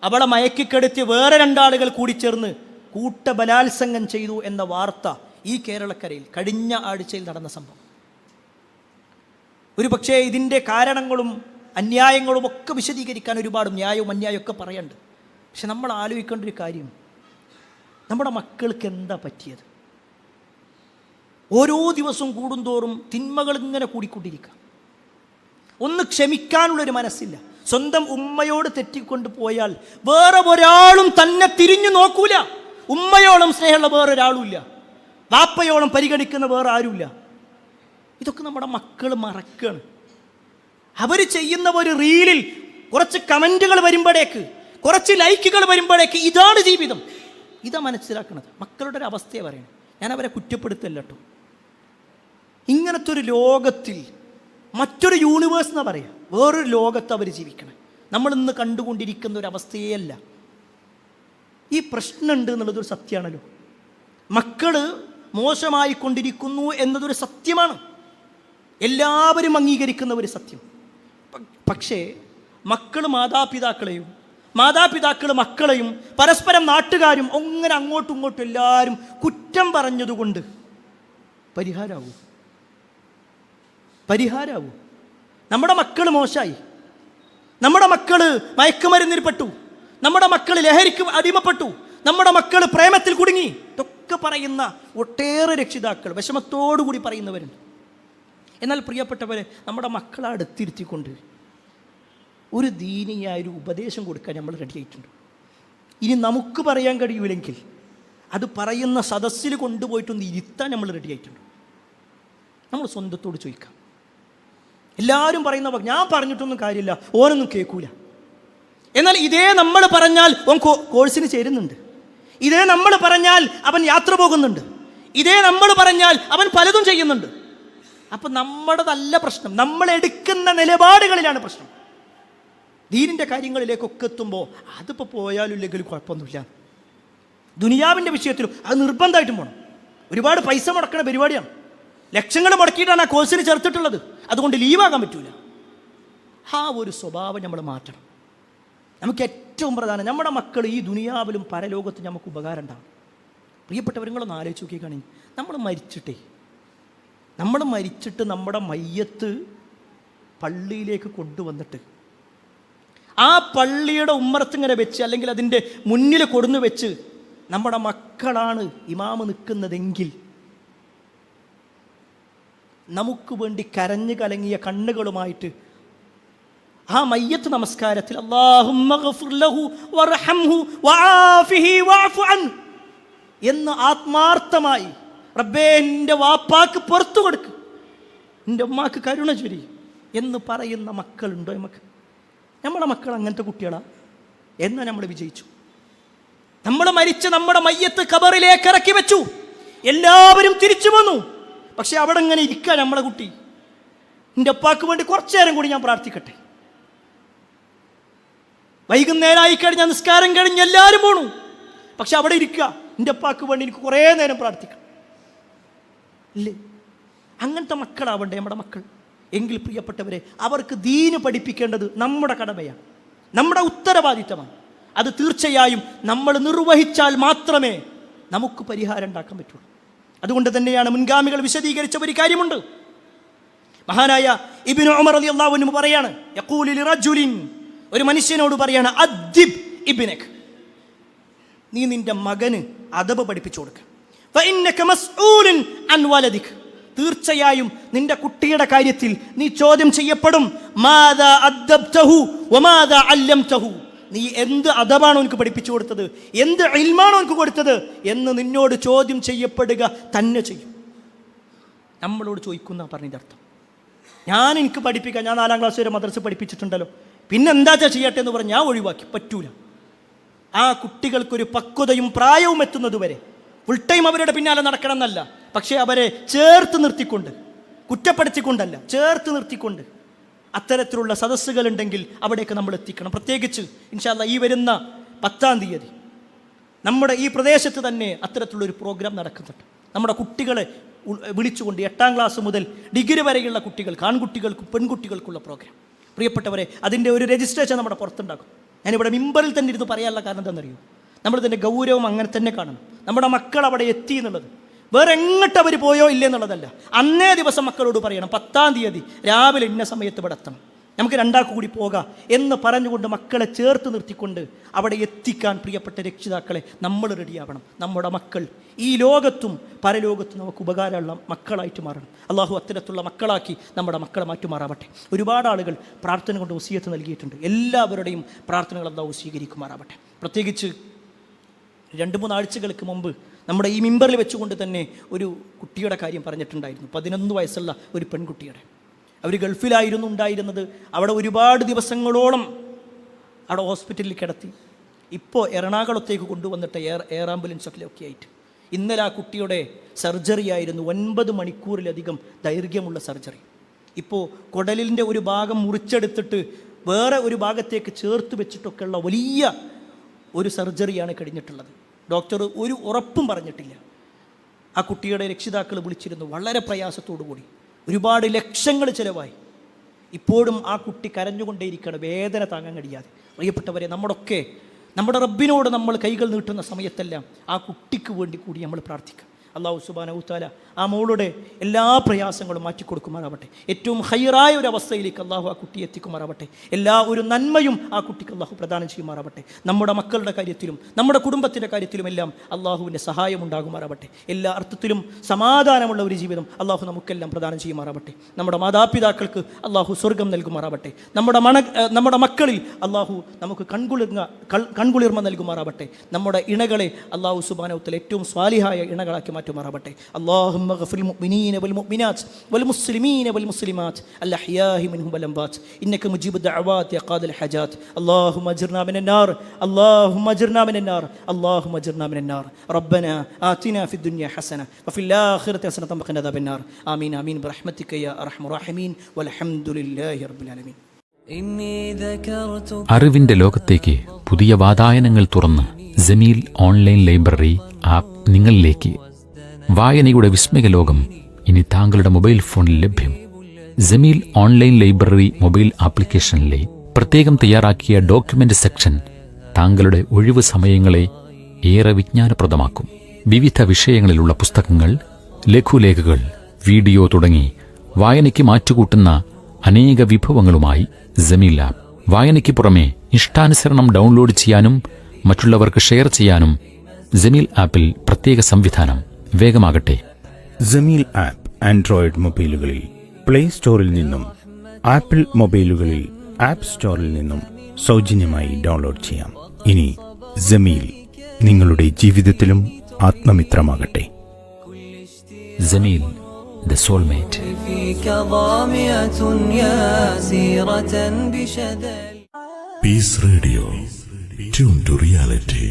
അവളെ മയക്കിക്കെടുത്തി വേറെ 2 ആളുകൾ കൂടി ചേർന്ന് കൂട്ടബലാത്സംഗം ചെയ്തു എന്ന വാർത്ത ഈ കേരളക്കരയിൽ കഴിഞ്ഞ ആഴ്ചയിൽ നടന്ന സംഭവം. ഒരു പക്ഷേ ഇതിൻ്റെ കാരണങ്ങളും അന്യായങ്ങളും ഒക്കെ വിശദീകരിക്കാൻ ഒരുപാട് ന്യായവും അന്യായവും ഒക്കെ പറയുന്നുണ്ട്. പക്ഷെ നമ്മൾ ആലോചിക്കേണ്ട ഒരു കാര്യം, നമ്മുടെ മക്കൾക്ക് എന്താ പറ്റിയത്? ഓരോ ദിവസവും കൂടുന്തോറും തിന്മകൾ ഇങ്ങനെ കൂടിക്കൊണ്ടിരിക്കുക. ഒന്ന് ക്ഷമിക്കാനുള്ളൊരു മനസ്സില്ല. സ്വന്തം ഉമ്മയോട് തെറ്റിക്കൊണ്ട് പോയാൽ വേറെ ഒരാളും തന്നെ തിരിഞ്ഞു നോക്കൂല. ഉമ്മയോളം സ്നേഹമുള്ള വേറൊരാളുമില്ല, വാപ്പയോളം പരിഗണിക്കുന്ന വേറെ ആരുമില്ല. ഇതൊക്കെ നമ്മുടെ മക്കൾ മറക്കുകയാണ്. അവർ ചെയ്യുന്ന ഒരു റീലിൽ കുറച്ച് കമൻറ്റുകൾ വരുമ്പോഴേക്ക്, കുറച്ച് ലൈക്കുകൾ വരുമ്പോഴേക്ക് ഇതാണ് ജീവിതം, ഇതാ മനസ്സിലാക്കുന്നത്. മക്കളുടെ ഒരു അവസ്ഥയെ പറയണം. ഞാൻ അവരെ കുറ്റപ്പെടുത്തല്ല കേട്ടോ. ഇങ്ങനത്തെ ഒരു ലോകത്തിൽ, മറ്റൊരു യൂണിവേഴ്സ് എന്നാ പറയുക, വേറൊരു ലോകത്ത് അവർ ജീവിക്കണം. നമ്മളിന്ന് കണ്ടുകൊണ്ടിരിക്കുന്ന ഒരു അവസ്ഥയേ അല്ല. ഈ പ്രശ്നമുണ്ട് എന്നുള്ളതൊരു സത്യമാണല്ലോ. മക്കള് മോശമായിക്കൊണ്ടിരിക്കുന്നു എന്നതൊരു സത്യമാണ്, എല്ലാവരും അംഗീകരിക്കുന്ന ഒരു സത്യം. പക്ഷേ മക്കൾ മാതാപിതാക്കളെയും, മാതാപിതാക്കൾ മക്കളെയും, പരസ്പരം നാട്ടുകാരും അങ്ങനെ അങ്ങോട്ടും ഇങ്ങോട്ടും എല്ലാവരും കുറ്റം പറഞ്ഞതുകൊണ്ട് പരിഹാരാവൂ? നമ്മുടെ മക്കൾ മോശമായി, നമ്മുടെ മക്കൾ മയക്കുമരുന്നിൽ പെട്ടു, നമ്മുടെ മക്കൾ ലഹരിക്ക് അടിമപ്പെട്ടു, നമ്മുടെ മക്കൾ പ്രേമത്തിൽ കുടുങ്ങി, ഇതൊക്കെ പറയുന്ന ഒട്ടേറെ രക്ഷിതാക്കൾ വിഷമത്തോടു കൂടി പറയുന്നവരുണ്ട്. എന്നാൽ പ്രിയപ്പെട്ടവരെ, നമ്മുടെ മക്കളെ അടുത്തിരുത്തിക്കൊണ്ട് ഒരു ദീനിയായൊരു ഉപദേശം കൊടുക്കാൻ നമ്മൾ റെഡിയായിട്ടുണ്ട്. ഇനി നമുക്ക് പറയാൻ കഴിയൂലെങ്കിൽ അത് പറയുന്ന സദസ്സിൽ കൊണ്ടുപോയിട്ടൊന്ന് ഇരുത്താൻ നമ്മൾ റെഡിയായിട്ടുണ്ട്. നമ്മൾ സ്വന്തത്തോട് ചോദിക്കാം. എല്ലാവരും പറയുന്ന ഞാൻ പറഞ്ഞിട്ടൊന്നും കാര്യമില്ല, ഓനൊന്നും കേൾക്കൂല. എന്നാൽ ഇതേ നമ്മൾ പറഞ്ഞാൽ ഓൻ കോഴ്സിന് ചേരുന്നുണ്ട്, ഇതേ നമ്മൾ പറഞ്ഞാൽ അവൻ യാത്ര പോകുന്നുണ്ട്, ഇതേ നമ്മൾ പറഞ്ഞാൽ അവൻ പലതും ചെയ്യുന്നുണ്ട്. അപ്പം നമ്മുടേതല്ല പ്രശ്നം, നമ്മൾ എടുക്കുന്ന നിലപാടുകളിലാണ് പ്രശ്നം. ദീനിൻ്റെ കാര്യങ്ങളിലേക്കൊക്കെ എത്തുമ്പോൾ അതിപ്പോൾ പോയാലും ഇല്ലെങ്കിൽ കുഴപ്പമൊന്നുമില്ല. ദുനിയാവിൻ്റെ വിഷയത്തിലും അത് നിർബന്ധമായിട്ടും പോകണം. ഒരുപാട് പൈസ മുടക്കുന്ന പരിപാടിയാണ്, ലക്ഷങ്ങൾ മുടക്കിയിട്ടാണ് ആ കോഴ്സിന് ചേർത്തിട്ടുള്ളത്. അതുകൊണ്ട് ലീവാകാൻ പറ്റൂല. ആ ഒരു സ്വഭാവം നമ്മൾ മാറ്റണം. നമുക്ക് ഏറ്റവും പ്രധാനം നമ്മുടെ മക്കൾ ഈ ദുനിയാവിലും പരലോകത്തും നമുക്ക് ഉപകാരം ഉണ്ടാവും. പ്രിയപ്പെട്ടവരങ്ങളൊന്ന് ആലോചിച്ച് നോക്കിക്കാണെങ്കിൽ, നമ്മൾ മരിച്ചിട്ട് നമ്മുടെ മയ്യത്ത് പള്ളിയിലേക്ക് കൊണ്ടുവന്നിട്ട് ആ പള്ളിയുടെ ഉമ്മറത്ത് ഇങ്ങനെ വെച്ച്, അല്ലെങ്കിൽ അതിൻ്റെ മുന്നിൽ കൊടുന്നു വെച്ച് നമ്മുടെ മക്കളാണ് ഇമാമ് നിൽക്കുന്നതെങ്കിൽ നമുക്ക് വേണ്ടി കരഞ്ഞു കലങ്ങിയ കണ്ണുകളുമായിട്ട് ആ മയ്യത്ത് നമസ്കാരത്തിൽ അല്ലാഹുമ്മ ഗഫിർ ലഹു വർഹംഹു വആഫിഹി വഅഫു അൻ എന്ന് ആത്മാർത്ഥമായി, റബ്ബേ എൻ്റെ വാപ്പാക്ക് പുറത്തു കൊടുക്ക്, എൻ്റെ ഉമ്മാക്ക് കരുണ ചൊരി എന്ന് പറയുന്ന മക്കളുണ്ടോ നമുക്ക്? നമ്മുടെ മക്കൾ അങ്ങനത്തെ കുട്ടികളാ എന്നാൽ നമ്മൾ വിജയിച്ചു. നമ്മൾ മരിച്ച് നമ്മുടെ മയ്യത്ത് ഖബറിലേക്ക് ഇറക്കി വെച്ചു, എല്ലാവരും തിരിച്ചു വന്നു. പക്ഷെ അവിടെ ഇങ്ങനെ ഇരിക്കുക നമ്മളെ കുട്ടി. എൻ്റെ ഉപ്പാക്ക് വേണ്ടി കുറച്ചു നേരം കൂടി ഞാൻ പ്രാർത്ഥിക്കട്ടെ. വൈകുന്നേരം ആയിക്കഴിഞ്ഞാൽ നിസ്കാരം കഴിഞ്ഞ് എല്ലാവരും പോണു, പക്ഷെ അവിടെ ഇരിക്കുക, എൻ്റെ ഉപ്പാക്ക് വേണ്ടി എനിക്ക് കുറേ നേരം പ്രാർത്ഥിക്കാം ഇല്ലേ? അങ്ങനത്തെ മക്കളാവണ്ടേ നമ്മുടെ മക്കൾ? എങ്കിൽ പ്രിയപ്പെട്ടവരെ, അവർക്ക് ദീന് പഠിപ്പിക്കേണ്ടത് നമ്മുടെ കടമയാണ്, നമ്മുടെ ഉത്തരവാദിത്തമാണ്. അത് തീർച്ചയായും നമ്മൾ നിർവഹിച്ചാൽ മാത്രമേ നമുക്ക് പരിഹാരം ഉണ്ടാക്കാൻ പറ്റുള്ളൂ. അതുകൊണ്ട് തന്നെയാണ് മുൻഗാമികൾ വിശദീകരിച്ച ഒരു കാര്യമുണ്ട്. മഹാനായ ഇബ്നു ഉമർ റളിയല്ലാഹു അൻഹു പറയാണ്, യഖൂലു ലിറജുലിൻ, ഒരു മനുഷ്യനോട് പറയാണ്, അദ്ദിബ് ഇബ്നക, നീ നിന്റെ മകന് അദബ് പഠിപ്പിച്ചു കൊടുക്കുക. ഫഇന്നക മസ്ഊലുൻ അൻ വലദിക, തീർച്ചയായും നിന്റെ കുട്ടിയുടെ കാര്യത്തിൽ നീ ചോദ്യം ചെയ്യപ്പെടും. മാദാ അദ്ദബ്തഹു വമാദാ അല്ലംതഹു, നീ എന്ത് അദബാണോ എനിക്ക് പഠിപ്പിച്ചു കൊടുത്തത്, എന്ത് ഇൽമാണോ എനിക്ക് കൊടുത്തത് എന്ന് നിന്നോട് ചോദ്യം ചെയ്യപ്പെടുക തന്നെ ചെയ്യും. നമ്മളോട് ചോദിക്കുന്ന പറഞ്ഞതിൻ്റെ അർത്ഥം, ഞാൻ എനിക്ക് പഠിപ്പിക്കാം, ഞാൻ 4ാം ക്ലാസ് വരെ മദ്രസ പഠിപ്പിച്ചിട്ടുണ്ടല്ലോ, പിന്നെ എന്താ ചെയ്യട്ടെ എന്ന് പറഞ്ഞ് ഞാൻ ഒഴിവാക്കി. പറ്റൂല. ആ കുട്ടികൾക്കൊരു പക്വതയും പ്രായവും എത്തുന്നത് വരെ ഫുൾ ടൈം അവരുടെ പിന്നാലെ നടക്കണം എന്നല്ല, പക്ഷേ അവരെ ചേർത്ത് നിർത്തിക്കൊണ്ട്, കുറ്റപ്പെടുത്തിക്കൊണ്ടല്ല, ചേർത്ത് നിർത്തിക്കൊണ്ട് അത്തരത്തിലുള്ള സദസ്സുകളുണ്ടെങ്കിൽ അവിടേക്ക് നമ്മൾ എത്തിക്കണം. പ്രത്യേകിച്ച് ഇൻഷാ അല്ലാഹ് ഈ വരുന്ന 10-ാം തീയതി നമ്മുടെ ഈ പ്രദേശത്ത് തന്നെ അത്തരത്തിലുള്ളൊരു പ്രോഗ്രാം നടക്കുന്നുണ്ട്. നമ്മുടെ കുട്ടികളെ വിളിച്ചുകൊണ്ട് 8ാം ക്ലാസ് മുതൽ ഡിഗ്രി വരെയുള്ള കുട്ടികൾക്ക്, ആൺകുട്ടികൾക്കും പെൺകുട്ടികൾക്കുള്ള പ്രോഗ്രാം. പ്രിയപ്പെട്ടവരെ, അതിൻ്റെ ഒരു രജിസ്ട്രേഷൻ നമ്മുടെ പുറത്തുണ്ടാക്കും. ഞാനിവിടെ മിമ്പറിൽ തന്നെ ഇരുന്ന് പറയാനുള്ള കാരണം എന്താണെന്നറിയോ? നമ്മളിതിൻ്റെ ഗൗരവം അങ്ങനെ തന്നെ കാണണം. നമ്മുടെ മക്കൾ അവിടെ എത്തി എന്നുള്ളത് വേറെ എങ്ങോട്ട് അവർ പോയോ ഇല്ലേ എന്നുള്ളതല്ല. അന്നേ ദിവസം മക്കളോട് പറയണം, 10-ാം തീയതി രാവിലെ ഇന്ന സമയത്ത് ഇവിടെ എത്തണം, നമുക്ക് 2 കൂടി പോകാം എന്ന് പറഞ്ഞുകൊണ്ട് മക്കളെ ചേർത്ത് നിർത്തിക്കൊണ്ട് അവിടെ എത്തിക്കാൻ പ്രിയപ്പെട്ട രക്ഷിതാക്കളെ നമ്മൾ റെഡിയാവണം. നമ്മുടെ മക്കൾ ഈ ലോകത്തും പരലോകത്തും നമുക്ക് ഉപകാരമുള്ള മക്കളായിട്ട് മാറണം. അള്ളാഹു അത്തരത്തിലുള്ള മക്കളാക്കി നമ്മുടെ മക്കളെ മാറ്റുമാറാവട്ടെ. ഒരുപാട് ആളുകൾ പ്രാർത്ഥന കൊണ്ട് വസിയത്ത് നൽകിയിട്ടുണ്ട്. എല്ലാവരുടെയും പ്രാർത്ഥനകൾ അള്ളാഹു സ്വീകരിക്കുമാറാവട്ടെ. പ്രത്യേകിച്ച് 2-3 ആഴ്ചകൾക്ക് മുമ്പ് നമ്മുടെ ഈ മിമ്പറിൽ വെച്ചുകൊണ്ട് തന്നെ ഒരു കുട്ടിയുടെ കാര്യം പറഞ്ഞിട്ടുണ്ടായിരുന്നു. 11 വയസ്സുള്ള ഒരു പെൺകുട്ടിയുടെ. അവർ ഗൾഫിലായിരുന്നു ഉണ്ടായിരുന്നത്. അവിടെ ഒരുപാട് ദിവസങ്ങളോളം അവിടെ ഹോസ്പിറ്റലിൽ കിടത്തി. ഇപ്പോൾ എറണാകുളത്തേക്ക് കൊണ്ടുവന്നിട്ട് എയർ ആംബുലൻസൊക്കെ ആയിട്ട് ഇന്നലെ ആ കുട്ടിയുടെ സർജറി ആയിരുന്നു, 9 മണിക്കൂറിലധികം ദൈർഘ്യമുള്ള സർജറി. ഇപ്പോൾ കുടലിൻ്റെ ഒരു ഭാഗം മുറിച്ചെടുത്തിട്ട് വേറെ ഒരു ഭാഗത്തേക്ക് ചേർത്ത് വെച്ചിട്ടൊക്കെയുള്ള വലിയ ഒരു സർജറിയാണ് കഴിഞ്ഞിട്ടുള്ളത്. ഡോക്ടർ ഒരു ഉറപ്പും പറഞ്ഞിട്ടില്ല. ആ കുട്ടിയുടെ രക്ഷിതാക്കൾ വിളിച്ചിരുന്നു, വളരെ പ്രയാസത്തോടു കൂടി, ഒരുപാട് ലക്ഷങ്ങൾ ചിലവായി. ഇപ്പോഴും ആ കുട്ടി കരഞ്ഞുകൊണ്ടേയിരിക്കുകയാണ്, വേദന താങ്ങാൻ കഴിയാതെ. പ്രിയപ്പെട്ടവരെ, നമ്മുടെ റബ്ബിനോട് നമ്മൾ കൈകൾ നീട്ടുന്ന സമയത്തെല്ലാം ആ കുട്ടിക്ക് വേണ്ടി കൂടി നമ്മൾ പ്രാർത്ഥിക്കാം. അല്ലാഹു സുബ്ഹാനഹു വ തആല ആ മോളുടെ എല്ലാ പ്രയാസങ്ങളും മാറ്റിക്കൊടുക്കുമാറാവട്ടെ. ഏറ്റവും ഹൈറായ ഒരു അവസ്ഥയിലേക്ക് അള്ളാഹു ആ കുട്ടിയെ എത്തിക്കുമാറാവട്ടെ. എല്ലാ ഒരു നന്മയും ആ കുട്ടിക്ക് അള്ളാഹു പ്രദാനം ചെയ്യുമാറാവട്ടെ. നമ്മുടെ മക്കളുടെ കാര്യത്തിലും നമ്മുടെ കുടുംബത്തിൻ്റെ കാര്യത്തിലുമെല്ലാം അള്ളാഹുവിൻ്റെ സഹായം ഉണ്ടാകുമാറാവട്ടെ. എല്ലാ അർത്ഥത്തിലും സമാധാനമുള്ള ഒരു ജീവിതം അള്ളാഹു നമുക്കെല്ലാം പ്രദാനം ചെയ്യുമാറാവട്ടെ. നമ്മുടെ മാതാപിതാക്കൾക്ക് അള്ളാഹു സ്വർഗം നൽകുമാറാവട്ടെ. നമ്മുടെ മക്കളിൽ അള്ളാഹു നമുക്ക് കൺകുളിർമ നൽകുമാറാവട്ടെ. നമ്മുടെ ഇണകളെ അള്ളാഹു സുബ്ഹാനഹു വ തആല ഏറ്റവും സ്വാലിഹായ ഇണകളാക്കി മാറ്റുമാറാവട്ടെ. اللهم اغفر للمؤمنين والمؤمنات والمسلمين والمسلمات الأحياء منهم والأموات إنك مجيب الدعوات يا قاضي الحاجات. اللهم أجرنا من النار، اللهم أجرنا من النار، اللهم أجرنا من النار. ربنا آتنا في الدنيا حسنة وفي الآخرة حسنة وقنا عذاب النار. آمين آمين برحمتك يا أرحم الراحمين والحمد لله رب العالمين.
അറിവിന്റെ ലോകത്തേക്ക് പുതിയ വാതായനങ്ങൾ തുറന്ന് ജമീൽ ഓൺലൈൻ ലൈബ്രറി ആപ്പ് നിങ്ങളിലേക്ക്. വായനയുടെ വിസ്മയ ലോകം ഇനി താങ്കളുടെ മൊബൈൽ ഫോണിൽ ലഭ്യം. ജമീൽ ഓൺലൈൻ ലൈബ്രറി മൊബൈൽ ആപ്ലിക്കേഷനിലെ പ്രത്യേകം തയ്യാറാക്കിയ ഡോക്യുമെന്റ് സെക്ഷൻ താങ്കളുടെ ഒഴിവു സമയങ്ങളെ ഏറെ വിജ്ഞാനപ്രദമാക്കും. വിവിധ വിഷയങ്ങളിലുള്ള പുസ്തകങ്ങൾ, ലഘുലേഖകൾ, വീഡിയോ തുടങ്ങി വായനയ്ക്ക് മാറ്റുകൂട്ടുന്ന അനേക വിഭവങ്ങളുമായി ജമീൽ ആപ്പ്. വായനയ്ക്ക് പുറമെ ഇഷ്ടാനുസരണം ഡൗൺലോഡ് ചെയ്യാനും മറ്റുള്ളവർക്ക് ഷെയർ ചെയ്യാനും ജമീൽ ആപ്പിൽ പ്രത്യേക സംവിധാനം. വേഗമാകട്ടെ.
ജമീൽ ആപ്പ് ആൻഡ്രോയിഡ് മൊബൈലുകളിൽ പ്ലേ സ്റ്റോറിൽ നിന്നും ആപ്പിൾ മൊബൈലുകളിൽ ആപ്പ് സ്റ്റോറിൽ നിന്നും സൗജന്യമായി ഡൗൺലോഡ് ചെയ്യാം. ഇനി ജമീൽ നിങ്ങളുടെ ജീവിതത്തിലും ആത്മമിത്രമാകട്ടെ.
Jameel the soulmate.
Peace Radio. Tune to reality.